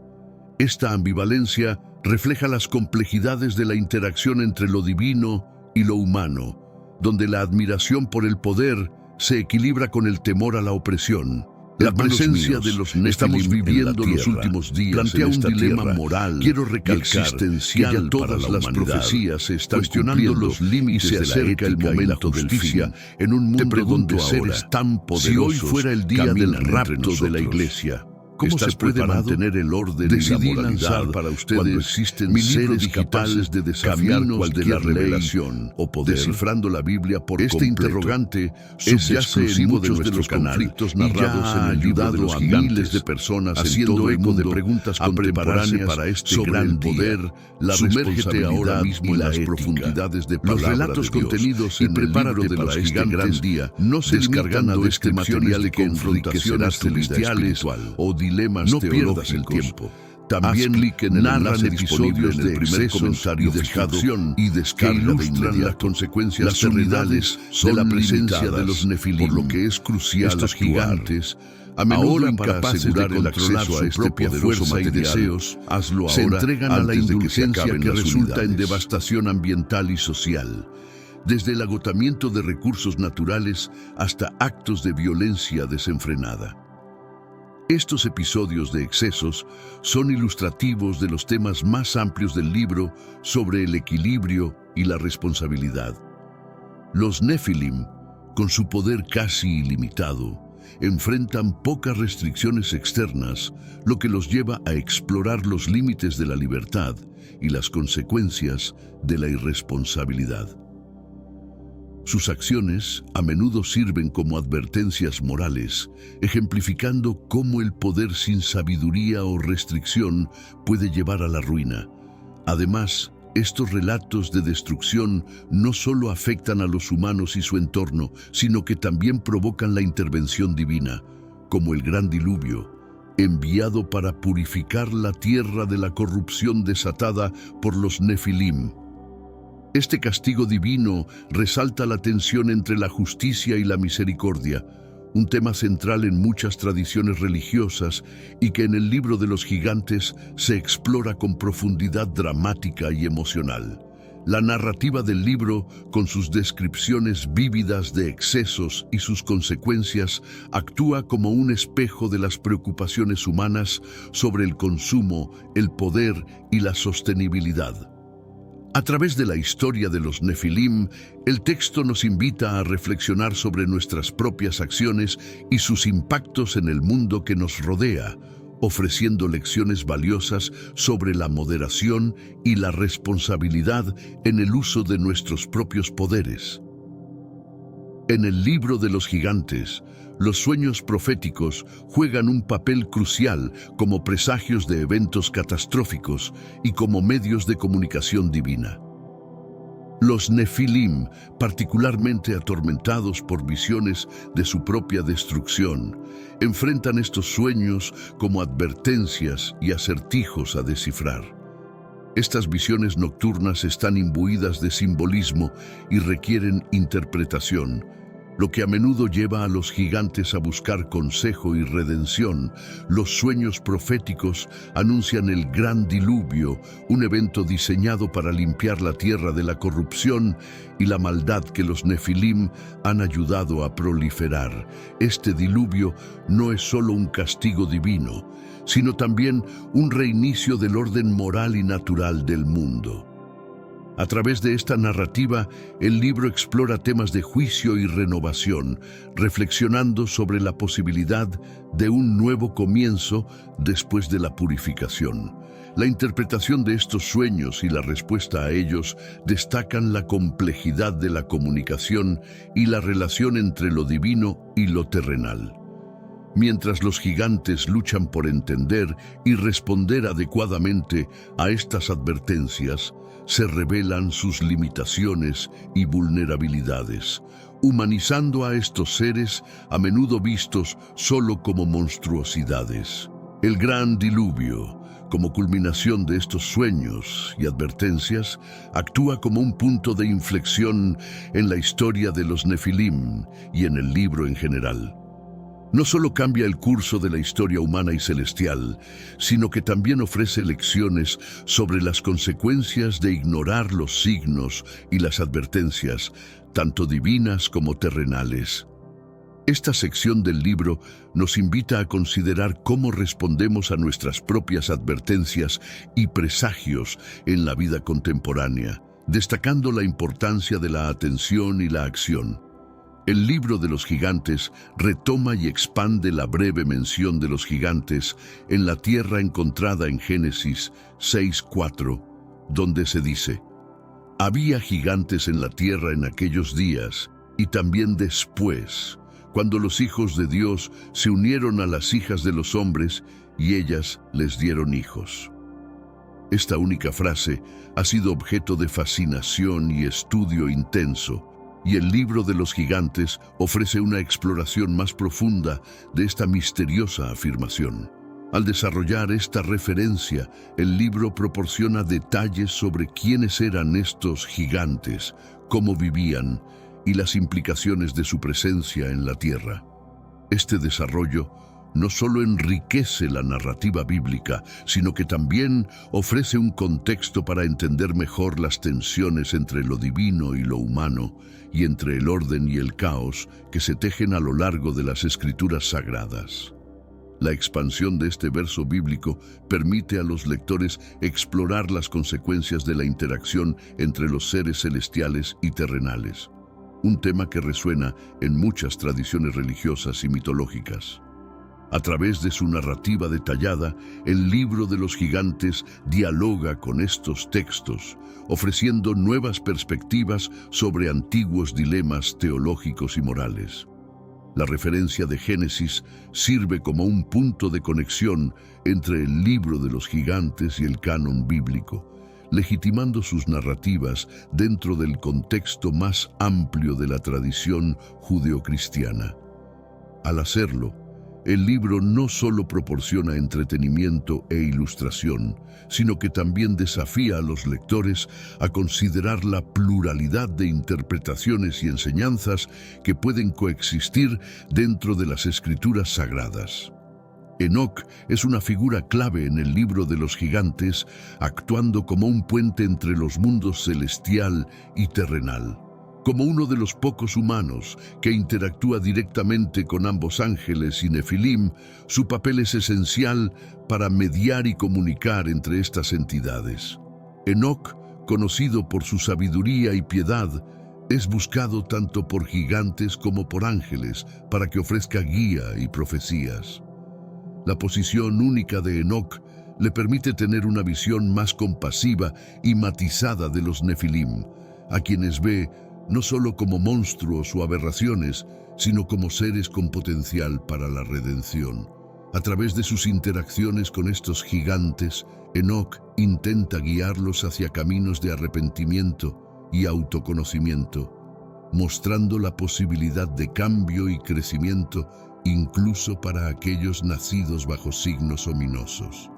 Esta ambivalencia refleja las complejidades de la interacción entre lo divino y lo humano, donde la admiración por el poder se equilibra con el temor a la opresión. La presencia de los Nefilim estamos viviendo los últimos días plantea un dilema moral y existencial que ya todas las profecías se están cuestionando los límites de la ética el momento del fin en un mundo donde seres tan poderosos, si hoy fuera el día del rapto de la iglesia, ¿cómo se puede mantener el orden y la moralidad para ustedes cuando existen seres capaces de desafiar cualquier revelación o poder? Descifrando la Biblia por completo. Interrogante es exclusivo de muchos conflictos narrados en el libro de los gigantes, miles de personas haciendo eco de preguntas contemporáneas para este gran poder, la sumérgete ahora mismo en las profundidades de los relatos contenidos en el libro de los gigantes no se descargan a este material de confrontaciones celestiales o dilemas no pierdas el tiempo. También narran episodios de primer comentario de destrucción y descarga que ilustran las consecuencias terrenales de la presencia de los Nefilim, por lo que es crucial estos gigantes, a menudo incapaces de controlar a este poderoso material, deseos, hazlo ahora, se entregan a la indulgencia que resulta en devastación ambiental y social, desde el agotamiento de recursos naturales hasta actos de violencia desenfrenada. Estos episodios de excesos son ilustrativos de los temas más amplios del libro sobre el equilibrio y la responsabilidad. Los Nefilim, con su poder casi ilimitado, enfrentan pocas restricciones externas, lo que los lleva a explorar los límites de la libertad y las consecuencias de la irresponsabilidad. Sus acciones a menudo sirven como advertencias morales, ejemplificando cómo el poder sin sabiduría o restricción puede llevar a la ruina. Además, estos relatos de destrucción no solo afectan a los humanos y su entorno, sino que también provocan la intervención divina, como el gran diluvio, enviado para purificar la tierra de la corrupción desatada por los Nefilim. Este castigo divino resalta la tensión entre la justicia y la misericordia, un tema central en muchas tradiciones religiosas y que en el libro de los gigantes se explora con profundidad dramática y emocional. La narrativa del libro, con sus descripciones vívidas de excesos y sus consecuencias, actúa como un espejo de las preocupaciones humanas sobre el consumo, el poder y la sostenibilidad. A través de la historia de los Nefilim, el texto nos invita a reflexionar sobre nuestras propias acciones y sus impactos en el mundo que nos rodea, ofreciendo lecciones valiosas sobre la moderación y la responsabilidad en el uso de nuestros propios poderes. En el libro de los gigantes, los sueños proféticos juegan un papel crucial como presagios de eventos catastróficos y como medios de comunicación divina. Los Nefilim, particularmente atormentados por visiones de su propia destrucción, enfrentan estos sueños como advertencias y acertijos a descifrar. Estas visiones nocturnas están imbuidas de simbolismo y requieren interpretación, lo que a menudo lleva a los gigantes a buscar consejo y redención. Los sueños proféticos anuncian el gran diluvio, un evento diseñado para limpiar la tierra de la corrupción y la maldad que los Nefilim han ayudado a proliferar. Este diluvio no es solo un castigo divino, sino también un reinicio del orden moral y natural del mundo. A través de esta narrativa, el libro explora temas de juicio y renovación, reflexionando sobre la posibilidad de un nuevo comienzo después de la purificación. La interpretación de estos sueños y la respuesta a ellos destacan la complejidad de la comunicación y la relación entre lo divino y lo terrenal. Mientras los gigantes luchan por entender y responder adecuadamente a estas advertencias, se revelan sus limitaciones y vulnerabilidades, humanizando a estos seres a menudo vistos solo como monstruosidades. El gran diluvio, como culminación de estos sueños y advertencias, actúa como un punto de inflexión en la historia de los Nefilim y en el libro en general. No solo cambia el curso de la historia humana y celestial, sino que también ofrece lecciones sobre las consecuencias de ignorar los signos y las advertencias, tanto divinas como terrenales. Esta sección del libro nos invita a considerar cómo respondemos a nuestras propias advertencias y presagios en la vida contemporánea, destacando la importancia de la atención y la acción. El libro de los gigantes retoma y expande la breve mención de los gigantes en la tierra encontrada en Génesis 6:4, donde se dice: había gigantes en la tierra en aquellos días y también después, cuando los hijos de Dios se unieron a las hijas de los hombres y ellas les dieron hijos. Esta única frase ha sido objeto de fascinación y estudio intenso, y el libro de los gigantes ofrece una exploración más profunda de esta misteriosa afirmación. Al desarrollar esta referencia, el libro proporciona detalles sobre quiénes eran estos gigantes, cómo vivían y las implicaciones de su presencia en la tierra. Este desarrollo no solo enriquece la narrativa bíblica, sino que también ofrece un contexto para entender mejor las tensiones entre lo divino y lo humano, y entre el orden y el caos que se tejen a lo largo de las escrituras sagradas. La expansión de este verso bíblico permite a los lectores explorar las consecuencias de la interacción entre los seres celestiales y terrenales. un tema que resuena en muchas tradiciones religiosas y mitológicas. A través de su narrativa detallada, el libro de los gigantes dialoga con estos textos, ofreciendo nuevas perspectivas sobre antiguos dilemas teológicos y morales. La referencia de Génesis sirve como un punto de conexión entre el libro de los gigantes y el canon bíblico, legitimando sus narrativas dentro del contexto más amplio de la tradición judeocristiana. Al hacerlo, el libro no solo proporciona entretenimiento e ilustración, sino que también desafía a los lectores a considerar la pluralidad de interpretaciones y enseñanzas que pueden coexistir dentro de las escrituras sagradas. Enoc es una figura clave en el libro de los gigantes, actuando como un puente entre los mundos celestial y terrenal. Como uno de los pocos humanos que interactúa directamente con ambos ángeles y Nefilim, su papel es esencial para mediar y comunicar entre estas entidades. Enoc, conocido por su sabiduría y piedad, es buscado tanto por gigantes como por ángeles para que ofrezca guía y profecías. La posición única de Enoc le permite tener una visión más compasiva y matizada de los Nefilim, a quienes ve no solo como monstruos o aberraciones, sino como seres con potencial para la redención. A través de sus interacciones con estos gigantes, Enoc intenta guiarlos hacia caminos de arrepentimiento y autoconocimiento, mostrando la posibilidad de cambio y crecimiento incluso para aquellos nacidos bajo signos ominosos.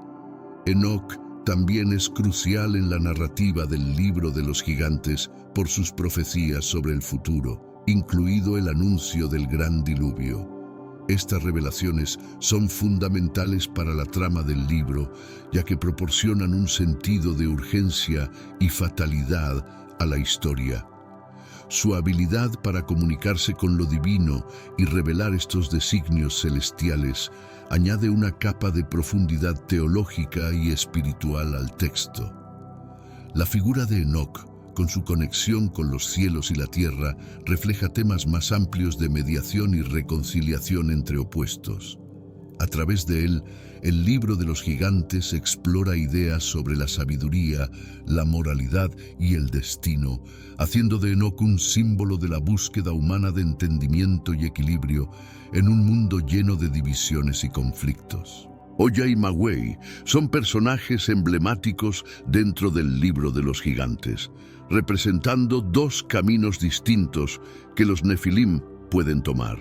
Enoc también es crucial en la narrativa del libro de los gigantes por sus profecías sobre el futuro, incluido el anuncio del gran diluvio. Estas revelaciones son fundamentales para la trama del libro, ya que proporcionan un sentido de urgencia y fatalidad a la historia. Su habilidad para comunicarse con lo divino y revelar estos designios celestiales añade una capa de profundidad teológica y espiritual al texto. La figura de Enoc, con su conexión con los cielos y la tierra, refleja temas más amplios de mediación y reconciliación entre opuestos. A través de él, el libro de los gigantes explora ideas sobre la sabiduría, la moralidad y el destino, haciendo de Enoc un símbolo de la búsqueda humana de entendimiento y equilibrio en un mundo lleno de divisiones y conflictos. Oya y Magüey son personajes emblemáticos dentro del libro de los gigantes, representando dos caminos distintos que los Nefilim pueden tomar.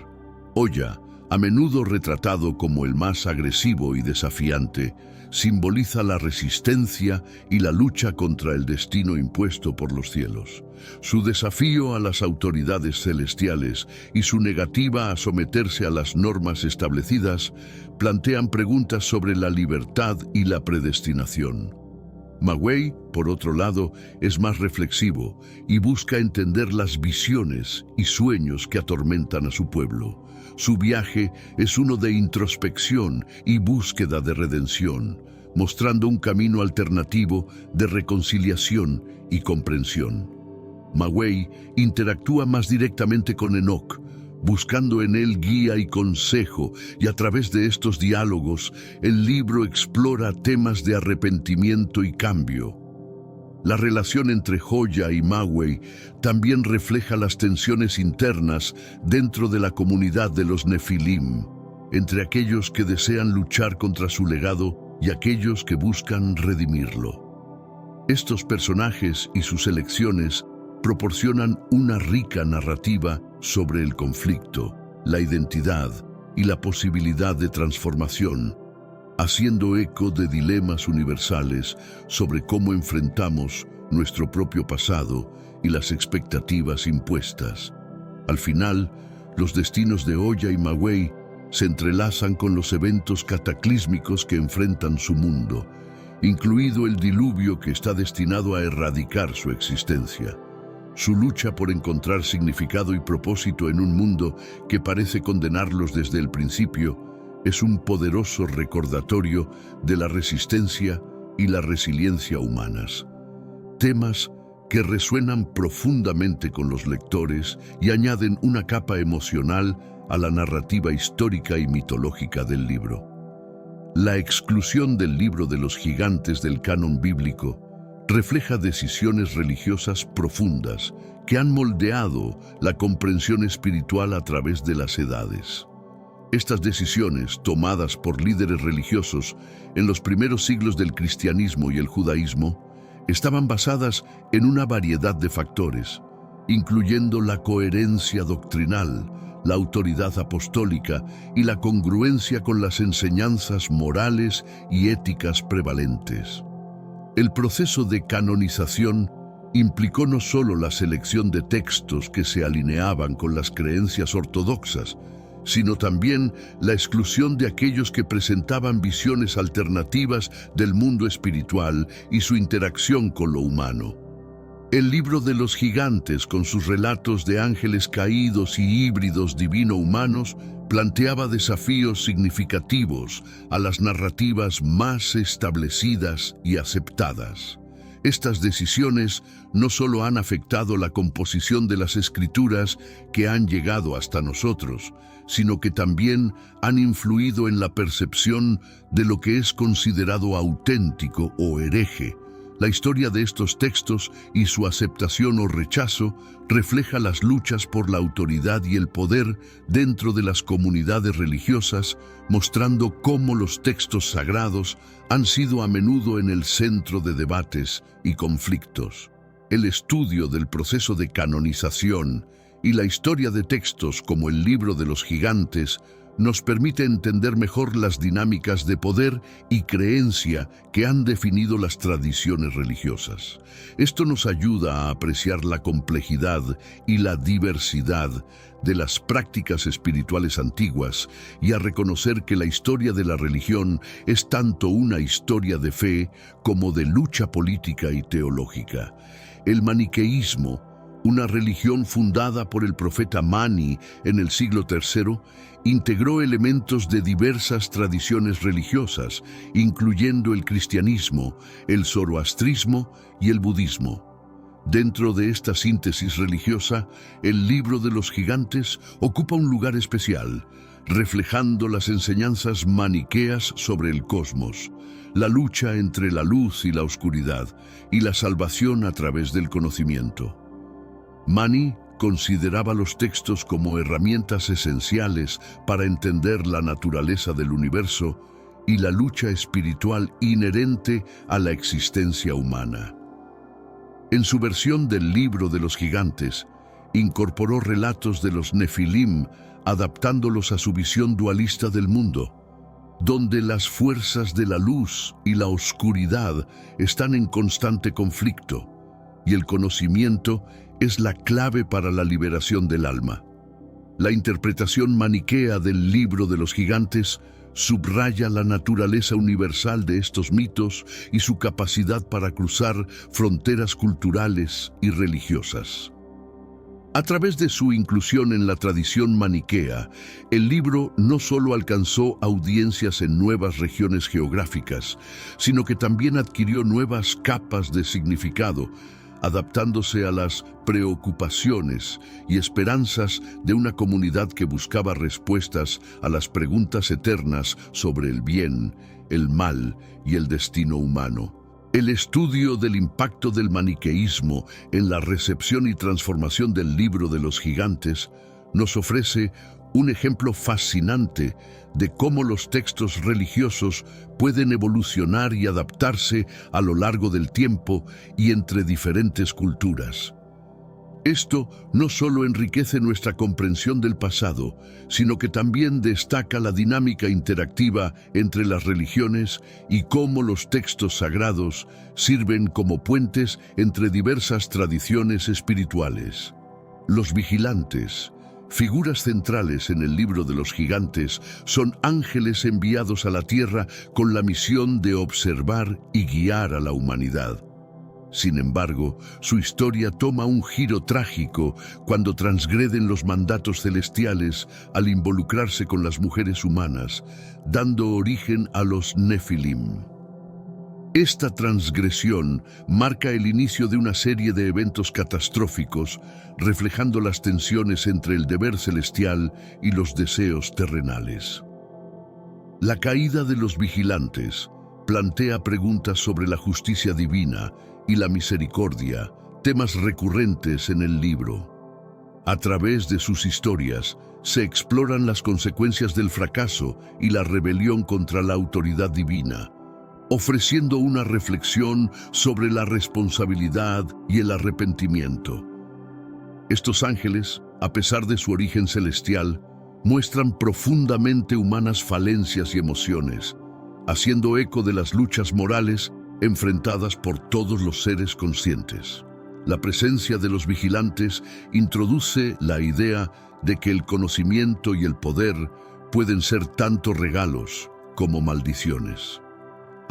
Oya, a menudo retratado como el más agresivo y desafiante, simboliza la resistencia y la lucha contra el destino impuesto por los cielos. Su desafío a las autoridades celestiales y su negativa a someterse a las normas establecidas plantean preguntas sobre la libertad y la predestinación. Magüey, por otro lado, es más reflexivo y busca entender las visiones y sueños que atormentan a su pueblo. Su viaje es uno de introspección y búsqueda de redención, mostrando un camino alternativo de reconciliación y comprensión. Magüey interactúa más directamente con Enoc, buscando en él guía y consejo, y a través de estos diálogos, el libro explora temas de arrepentimiento y cambio. La relación entre Oya y Magüey también refleja las tensiones internas dentro de la comunidad de los Nefilim, entre aquellos que desean luchar contra su legado y aquellos que buscan redimirlo. Estos personajes y sus elecciones proporcionan una rica narrativa sobre el conflicto, la identidad y la posibilidad de transformación, haciendo eco de dilemas universales sobre cómo enfrentamos nuestro propio pasado y las expectativas impuestas. Al final, los destinos de Oya y Magüey se entrelazan con los eventos cataclísmicos que enfrentan su mundo, incluido el diluvio que está destinado a erradicar su existencia. Su lucha por encontrar significado y propósito en un mundo que parece condenarlos desde el principio es un poderoso recordatorio de la resistencia y la resiliencia humanas. Temas que resuenan profundamente con los lectores y añaden una capa emocional a la narrativa histórica y mitológica del libro. La exclusión del libro de los gigantes del canon bíblico refleja decisiones religiosas profundas que han moldeado la comprensión espiritual a través de las edades. Estas decisiones, tomadas por líderes religiosos en los primeros siglos del cristianismo y el judaísmo, estaban basadas en una variedad de factores, incluyendo la coherencia doctrinal, la autoridad apostólica y la congruencia con las enseñanzas morales y éticas prevalentes. El proceso de canonización implicó no solo la selección de textos que se alineaban con las creencias ortodoxas, sino también la exclusión de aquellos que presentaban visiones alternativas del mundo espiritual y su interacción con lo humano. El libro de los gigantes, con sus relatos de ángeles caídos y híbridos divino-humanos, planteaba desafíos significativos a las narrativas más establecidas y aceptadas. Estas decisiones no solo han afectado la composición de las escrituras que han llegado hasta nosotros, sino que también han influido en la percepción de lo que es considerado auténtico o hereje. La historia de estos textos y su aceptación o rechazo refleja las luchas por la autoridad y el poder dentro de las comunidades religiosas, mostrando cómo los textos sagrados han sido a menudo en el centro de debates y conflictos. El estudio del proceso de canonización y la historia de textos como el libro de los gigantes nos permite entender mejor las dinámicas de poder y creencia que han definido las tradiciones religiosas. Esto nos ayuda a apreciar la complejidad y la diversidad de las prácticas espirituales antiguas y a reconocer que la historia de la religión es tanto una historia de fe como de lucha política y teológica. El maniqueísmo, una religión fundada por el profeta Mani en el siglo III, integró elementos de diversas tradiciones religiosas, incluyendo el cristianismo, el zoroastrismo y el budismo. Dentro de esta síntesis religiosa, el libro de los gigantes ocupa un lugar especial, reflejando las enseñanzas maniqueas sobre el cosmos, la lucha entre la luz y la oscuridad, y la salvación a través del conocimiento. Mani consideraba los textos como herramientas esenciales para entender la naturaleza del universo y la lucha espiritual inherente a la existencia humana. En su versión del libro de los gigantes, incorporó relatos de los Nefilim, adaptándolos a su visión dualista del mundo, donde las fuerzas de la luz y la oscuridad están en constante conflicto, y el conocimiento es la clave para la liberación del alma. La interpretación maniquea del libro de los gigantes subraya la naturaleza universal de estos mitos y su capacidad para cruzar fronteras culturales y religiosas. A través de su inclusión en la tradición maniquea, el libro no solo alcanzó audiencias en nuevas regiones geográficas, sino que también adquirió nuevas capas de significado, adaptándose a las preocupaciones y esperanzas de una comunidad que buscaba respuestas a las preguntas eternas sobre el bien, el mal y el destino humano. El estudio del impacto del maniqueísmo en la recepción y transformación del libro de los gigantes nos ofrece un ejemplo fascinante de cómo los textos religiosos pueden evolucionar y adaptarse a lo largo del tiempo y entre diferentes culturas. Esto no solo enriquece nuestra comprensión del pasado, sino que también destaca la dinámica interactiva entre las religiones y cómo los textos sagrados sirven como puentes entre diversas tradiciones espirituales. Los vigilantes, figuras centrales en el libro de los gigantes, son ángeles enviados a la tierra con la misión de observar y guiar a la humanidad. Sin embargo, su historia toma un giro trágico cuando transgreden los mandatos celestiales al involucrarse con las mujeres humanas, dando origen a los Nefilim. Esta transgresión marca el inicio de una serie de eventos catastróficos, reflejando las tensiones entre el deber celestial y los deseos terrenales. La caída de los vigilantes plantea preguntas sobre la justicia divina y la misericordia, temas recurrentes en el libro. A través de sus historias, se exploran las consecuencias del fracaso y la rebelión contra la autoridad divina, ofreciendo una reflexión sobre la responsabilidad y el arrepentimiento. Estos ángeles, a pesar de su origen celestial, muestran profundamente humanas falencias y emociones, haciendo eco de las luchas morales enfrentadas por todos los seres conscientes. La presencia de los vigilantes introduce la idea de que el conocimiento y el poder pueden ser tanto regalos como maldiciones.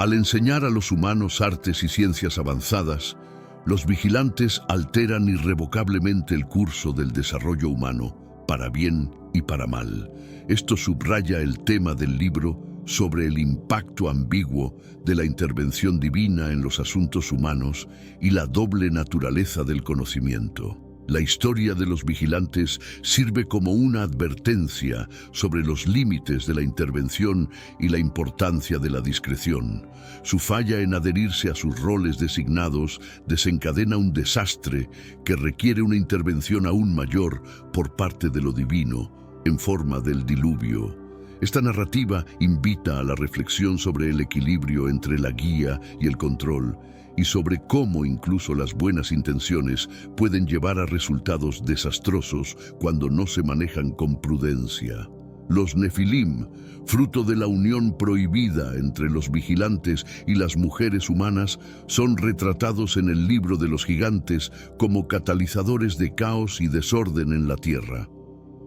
Al enseñar a los humanos artes y ciencias avanzadas, los vigilantes alteran irrevocablemente el curso del desarrollo humano, para bien y para mal. Esto subraya el tema del libro sobre el impacto ambiguo de la intervención divina en los asuntos humanos y la doble naturaleza del conocimiento. La historia de los vigilantes sirve como una advertencia sobre los límites de la intervención y la importancia de la discreción. Su falla en adherirse a sus roles designados desencadena un desastre que requiere una intervención aún mayor por parte de lo divino, en forma del diluvio. Esta narrativa invita a la reflexión sobre el equilibrio entre la guía y el control, y sobre cómo incluso las buenas intenciones pueden llevar a resultados desastrosos cuando no se manejan con prudencia. Los Nefilim, fruto de la unión prohibida entre los vigilantes y las mujeres humanas, son retratados en el libro de los gigantes como catalizadores de caos y desorden en la tierra.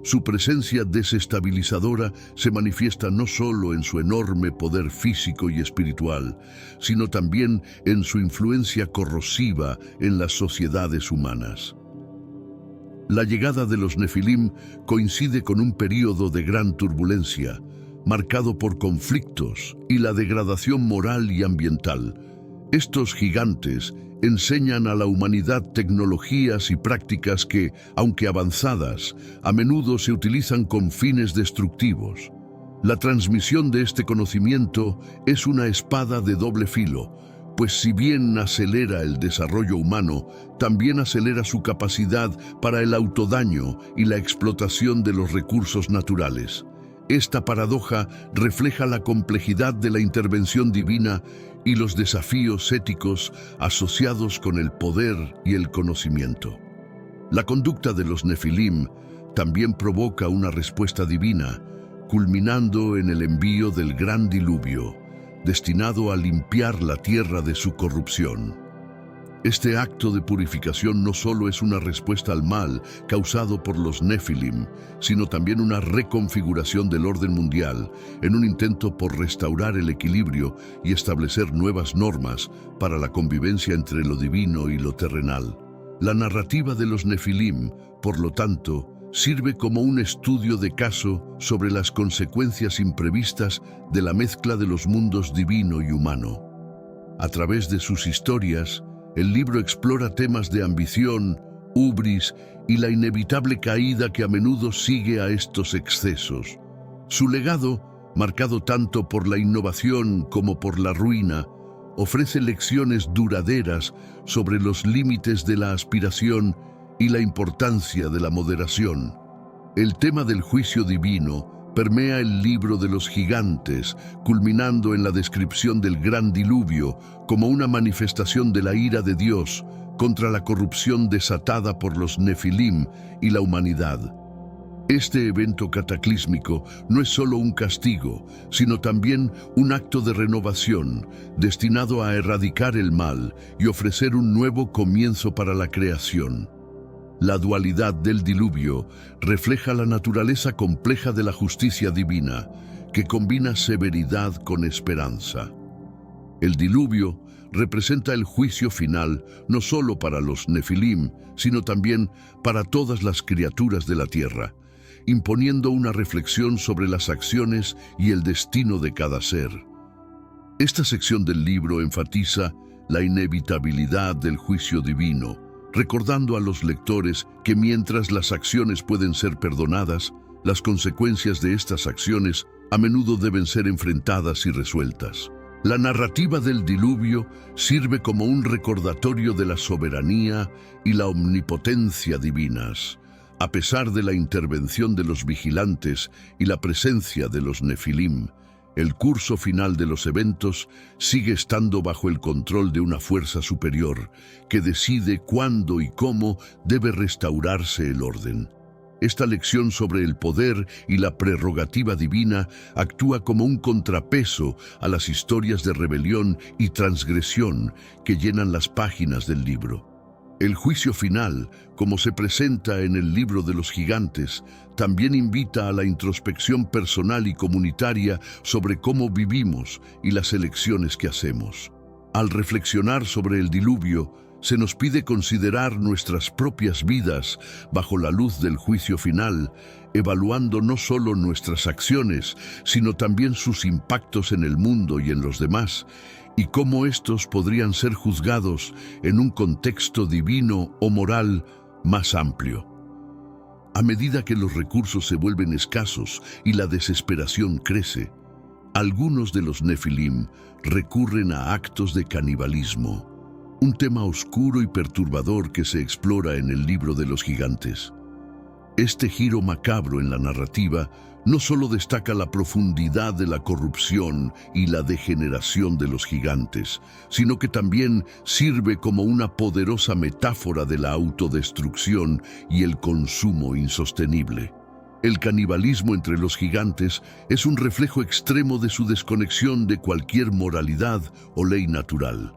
Su presencia desestabilizadora se manifiesta no solo en su enorme poder físico y espiritual, sino también en su influencia corrosiva en las sociedades humanas. La llegada de los Nefilim coincide con un período de gran turbulencia, marcado por conflictos y la degradación moral y ambiental. Estos gigantes enseñan a la humanidad tecnologías y prácticas que, aunque avanzadas, a menudo se utilizan con fines destructivos. La transmisión de este conocimiento es una espada de doble filo, pues si bien acelera el desarrollo humano, también acelera su capacidad para el autodaño y la explotación de los recursos naturales. Esta paradoja refleja la complejidad de la intervención divina y los desafíos éticos asociados con el poder y el conocimiento. La conducta de los Nefilim también provoca una respuesta divina, culminando en el envío del gran diluvio, destinado a limpiar la tierra de su corrupción. Este acto de purificación no solo es una respuesta al mal causado por los Nefilim, sino también una reconfiguración del orden mundial en un intento por restaurar el equilibrio y establecer nuevas normas para la convivencia entre lo divino y lo terrenal. La narrativa de los Nefilim, por lo tanto, sirve como un estudio de caso sobre las consecuencias imprevistas de la mezcla de los mundos divino y humano. A través de sus historias, el libro explora temas de ambición, hubris y la inevitable caída que a menudo sigue a estos excesos. Su legado, marcado tanto por la innovación como por la ruina, ofrece lecciones duraderas sobre los límites de la aspiración y la importancia de la moderación. El tema del juicio divino permea el libro de los gigantes, culminando en la descripción del gran diluvio como una manifestación de la ira de Dios contra la corrupción desatada por los Nefilim y la humanidad. Este evento cataclísmico no es solo un castigo, sino también un acto de renovación, destinado a erradicar el mal y ofrecer un nuevo comienzo para la creación. La dualidad del diluvio refleja la naturaleza compleja de la justicia divina, que combina severidad con esperanza. El diluvio representa el juicio final no solo para los Nefilim, sino también para todas las criaturas de la tierra, imponiendo una reflexión sobre las acciones y el destino de cada ser. Esta sección del libro enfatiza la inevitabilidad del juicio divino, recordando a los lectores que mientras las acciones pueden ser perdonadas, las consecuencias de estas acciones a menudo deben ser enfrentadas y resueltas. La narrativa del diluvio sirve como un recordatorio de la soberanía y la omnipotencia divinas. A pesar de la intervención de los vigilantes y la presencia de los nefilim, el curso final de los eventos sigue estando bajo el control de una fuerza superior que decide cuándo y cómo debe restaurarse el orden. Esta lección sobre el poder y la prerrogativa divina actúa como un contrapeso a las historias de rebelión y transgresión que llenan las páginas del libro. El juicio final, como se presenta en el libro de los gigantes, también invita a la introspección personal y comunitaria sobre cómo vivimos y las elecciones que hacemos. Al reflexionar sobre el diluvio, se nos pide considerar nuestras propias vidas bajo la luz del juicio final, evaluando no solo nuestras acciones, sino también sus impactos en el mundo y en los demás, y cómo estos podrían ser juzgados en un contexto divino o moral más amplio. A medida que los recursos se vuelven escasos y la desesperación crece, algunos de los nefilim recurren a actos de canibalismo, un tema oscuro y perturbador que se explora en el libro de los gigantes. Este giro macabro en la narrativa no solo destaca la profundidad de la corrupción y la degeneración de los gigantes, sino que también sirve como una poderosa metáfora de la autodestrucción y el consumo insostenible. El canibalismo entre los gigantes es un reflejo extremo de su desconexión de cualquier moralidad o ley natural.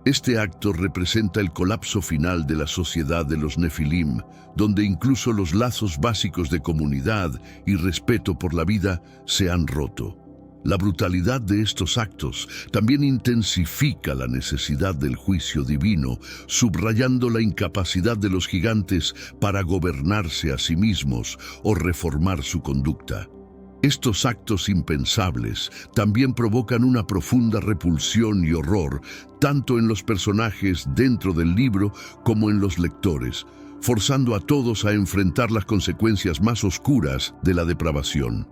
Este acto representa el colapso final de la sociedad de los nefilim, donde incluso los lazos básicos de comunidad y respeto por la vida se han roto. La brutalidad de estos actos también intensifica la necesidad del juicio divino, subrayando la incapacidad de los gigantes para gobernarse a sí mismos o reformar su conducta. Estos actos impensables también provocan una profunda repulsión y horror, tanto en los personajes dentro del libro como en los lectores, forzando a todos a enfrentar las consecuencias más oscuras de la depravación.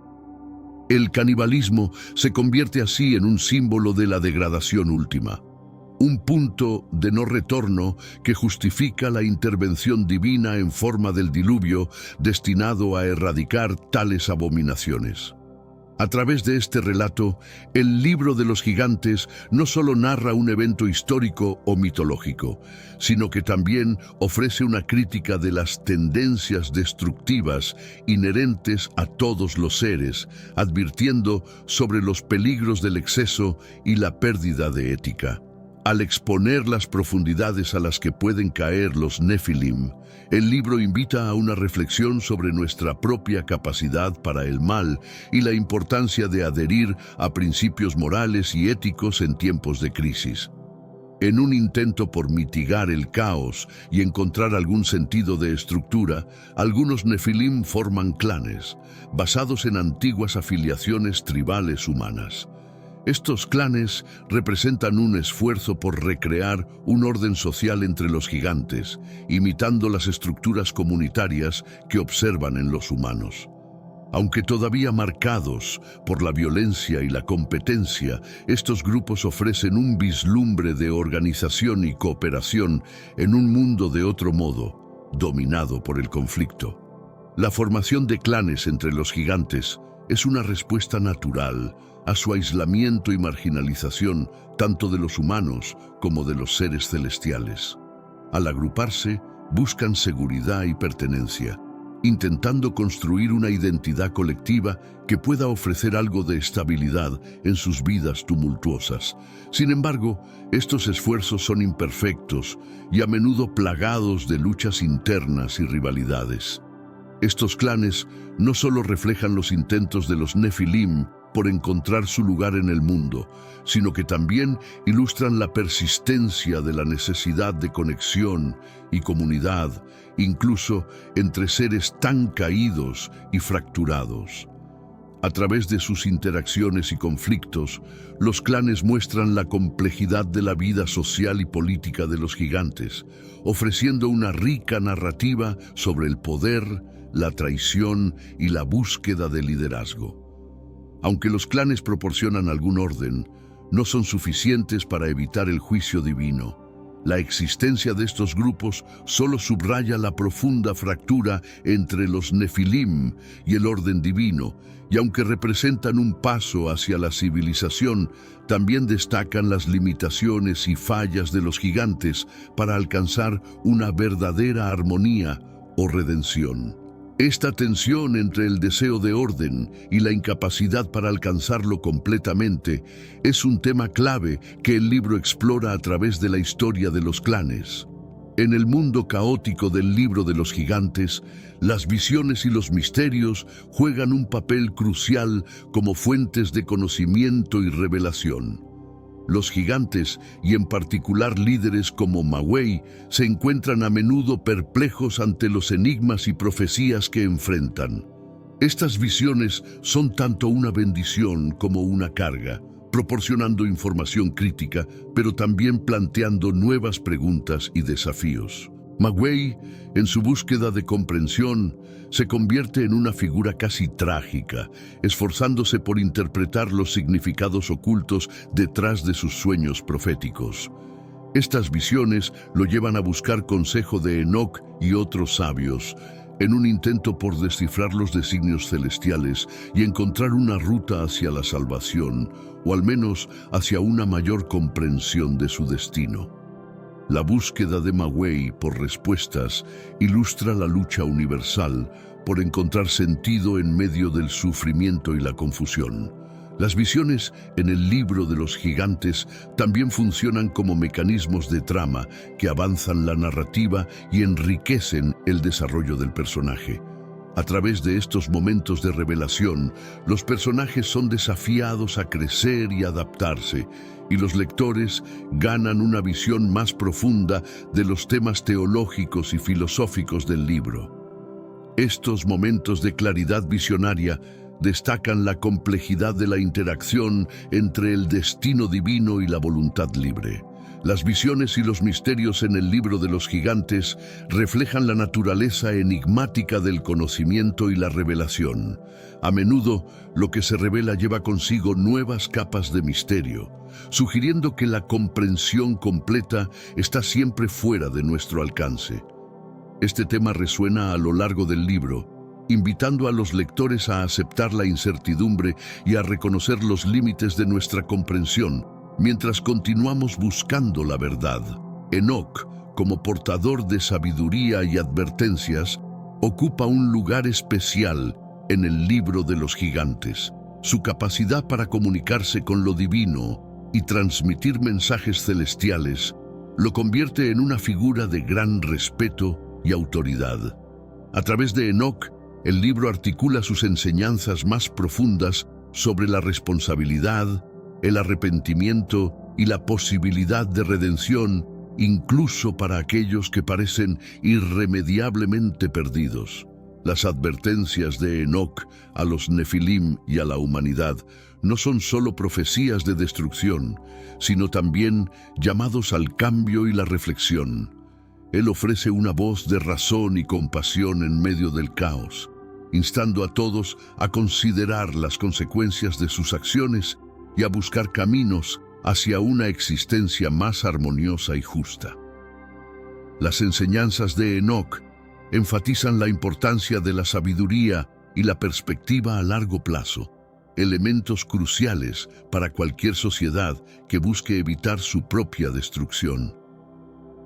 El canibalismo se convierte así en un símbolo de la degradación última, un punto de no retorno que justifica la intervención divina en forma del diluvio destinado a erradicar tales abominaciones. A través de este relato, el libro de los gigantes no solo narra un evento histórico o mitológico, sino que también ofrece una crítica de las tendencias destructivas inherentes a todos los seres, advirtiendo sobre los peligros del exceso y la pérdida de ética. Al exponer las profundidades a las que pueden caer los nefilim, el libro invita a una reflexión sobre nuestra propia capacidad para el mal y la importancia de adherir a principios morales y éticos en tiempos de crisis. En un intento por mitigar el caos y encontrar algún sentido de estructura, algunos nefilim forman clanes, basados en antiguas afiliaciones tribales humanas. Estos clanes representan un esfuerzo por recrear un orden social entre los gigantes, imitando las estructuras comunitarias que observan en los humanos. Aunque todavía marcados por la violencia y la competencia, estos grupos ofrecen un vislumbre de organización y cooperación en un mundo de otro modo, dominado por el conflicto. La formación de clanes entre los gigantes es una respuesta natural a su aislamiento y marginalización tanto de los humanos como de los seres celestiales. Al agruparse, buscan seguridad y pertenencia, intentando construir una identidad colectiva que pueda ofrecer algo de estabilidad en sus vidas tumultuosas. Sin embargo, estos esfuerzos son imperfectos y a menudo plagados de luchas internas y rivalidades. Estos clanes no solo reflejan los intentos de los nefilim por encontrar su lugar en el mundo, sino que también ilustran la persistencia de la necesidad de conexión y comunidad, incluso entre seres tan caídos y fracturados. A través de sus interacciones y conflictos, los clanes muestran la complejidad de la vida social y política de los gigantes, ofreciendo una rica narrativa sobre el poder, la traición y la búsqueda de liderazgo. Aunque los clanes proporcionan algún orden, no son suficientes para evitar el juicio divino. La existencia de estos grupos solo subraya la profunda fractura entre los Nefilim y el orden divino, y aunque representan un paso hacia la civilización, también destacan las limitaciones y fallas de los gigantes para alcanzar una verdadera armonía o redención. Esta tensión entre el deseo de orden y la incapacidad para alcanzarlo completamente es un tema clave que el libro explora a través de la historia de los clanes. En el mundo caótico del libro de los gigantes, las visiones y los misterios juegan un papel crucial como fuentes de conocimiento y revelación. Los gigantes, y en particular líderes como Mawei, se encuentran a menudo perplejos ante los enigmas y profecías que enfrentan. Estas visiones son tanto una bendición como una carga, proporcionando información crítica, pero también planteando nuevas preguntas y desafíos. Mawei, en su búsqueda de comprensión, se convierte en una figura casi trágica, esforzándose por interpretar los significados ocultos detrás de sus sueños proféticos. Estas visiones lo llevan a buscar consejo de Enoc y otros sabios, en un intento por descifrar los designios celestiales y encontrar una ruta hacia la salvación, o al menos hacia una mayor comprensión de su destino. La búsqueda de Mawei por respuestas ilustra la lucha universal por encontrar sentido en medio del sufrimiento y la confusión. Las visiones en el libro de los gigantes también funcionan como mecanismos de trama que avanzan la narrativa y enriquecen el desarrollo del personaje. A través de estos momentos de revelación, los personajes son desafiados a crecer y adaptarse, y los lectores ganan una visión más profunda de los temas teológicos y filosóficos del libro. Estos momentos de claridad visionaria destacan la complejidad de la interacción entre el destino divino y la voluntad libre. Las visiones y los misterios en el libro de los gigantes reflejan la naturaleza enigmática del conocimiento y la revelación. A menudo, lo que se revela lleva consigo nuevas capas de misterio, sugiriendo que la comprensión completa está siempre fuera de nuestro alcance. Este tema resuena a lo largo del libro, invitando a los lectores a aceptar la incertidumbre y a reconocer los límites de nuestra comprensión, mientras continuamos buscando la verdad. Enoc, como portador de sabiduría y advertencias, ocupa un lugar especial en el libro de los gigantes. Su capacidad para comunicarse con lo divino y transmitir mensajes celestiales lo convierte en una figura de gran respeto y autoridad. A través de Enoc, el libro articula sus enseñanzas más profundas sobre la responsabilidad, el arrepentimiento y la posibilidad de redención, incluso para aquellos que parecen irremediablemente perdidos. Las advertencias de Enoc a los Nefilim y a la humanidad no son solo profecías de destrucción, sino también llamados al cambio y la reflexión. Él ofrece una voz de razón y compasión en medio del caos, instando a todos a considerar las consecuencias de sus acciones y a buscar caminos hacia una existencia más armoniosa y justa. Las enseñanzas de Enoc enfatizan la importancia de la sabiduría y la perspectiva a largo plazo, elementos cruciales para cualquier sociedad que busque evitar su propia destrucción.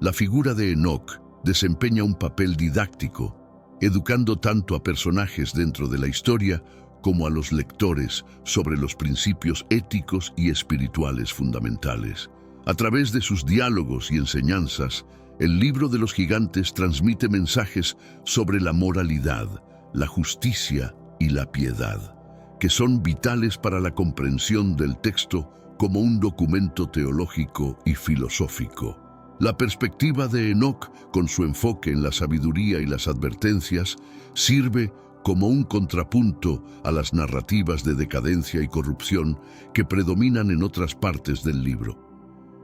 La figura de Enoc desempeña un papel didáctico, educando tanto a personajes dentro de la historia como a los lectores sobre los principios éticos y espirituales fundamentales. A través de sus diálogos y enseñanzas, el libro de los gigantes transmite mensajes sobre la moralidad, la justicia y la piedad, que son vitales para la comprensión del texto como un documento teológico y filosófico. La perspectiva de Enoc, con su enfoque en la sabiduría y las advertencias, sirve como un contrapunto a las narrativas de decadencia y corrupción que predominan en otras partes del libro.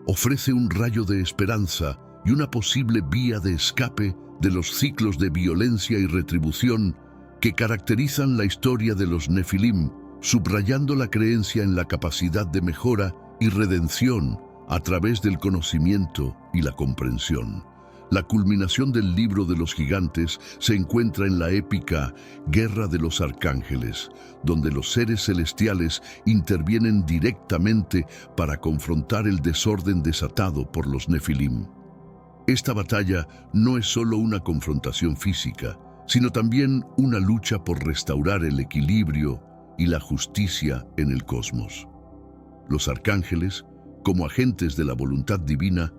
Ofrece un rayo de esperanza y una posible vía de escape de los ciclos de violencia y retribución que caracterizan la historia de los Nefilim, subrayando la creencia en la capacidad de mejora y redención a través del conocimiento y la comprensión. La culminación del libro de los gigantes se encuentra en la épica Guerra de los Arcángeles, donde los seres celestiales intervienen directamente para confrontar el desorden desatado por los Nefilim. Esta batalla no es solo una confrontación física, sino también una lucha por restaurar el equilibrio y la justicia en el cosmos. Los arcángeles, como agentes de la voluntad divina,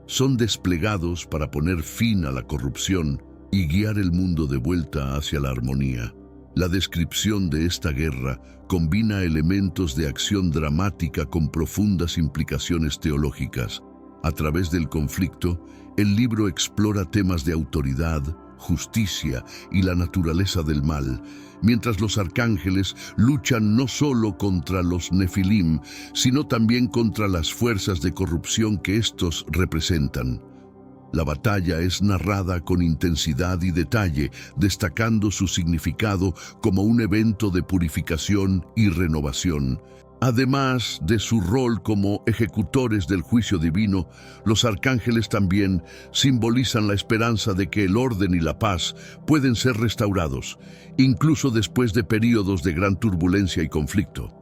son desplegados para poner fin a la corrupción y guiar el mundo de vuelta hacia la armonía. La descripción de esta guerra combina elementos de acción dramática con profundas implicaciones teológicas. A través del conflicto, el libro explora temas de autoridad, justicia y la naturaleza del mal, mientras los arcángeles luchan no solo contra los Nefilim, sino también contra las fuerzas de corrupción que estos representan. La batalla es narrada con intensidad y detalle, destacando su significado como un evento de purificación y renovación. Además de su rol como ejecutores del juicio divino, los arcángeles también simbolizan la esperanza de que el orden y la paz pueden ser restaurados, incluso después de períodos de gran turbulencia y conflicto.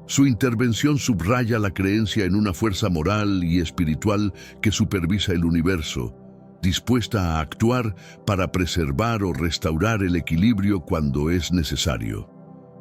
Su intervención subraya la creencia en una fuerza moral y espiritual que supervisa el universo, dispuesta a actuar para preservar o restaurar el equilibrio cuando es necesario.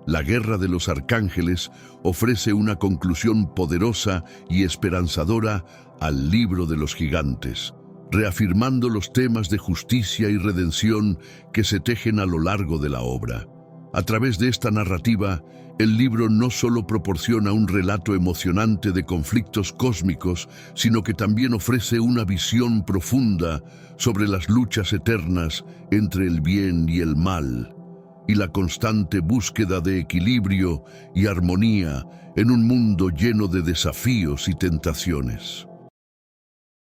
La Guerra de los Arcángeles ofrece una conclusión poderosa y esperanzadora al libro de los gigantes, reafirmando los temas de justicia y redención que se tejen a lo largo de la obra. A través de esta narrativa, el libro no solo proporciona un relato emocionante de conflictos cósmicos, sino que también ofrece una visión profunda sobre las luchas eternas entre el bien y el mal, y la constante búsqueda de equilibrio y armonía en un mundo lleno de desafíos y tentaciones.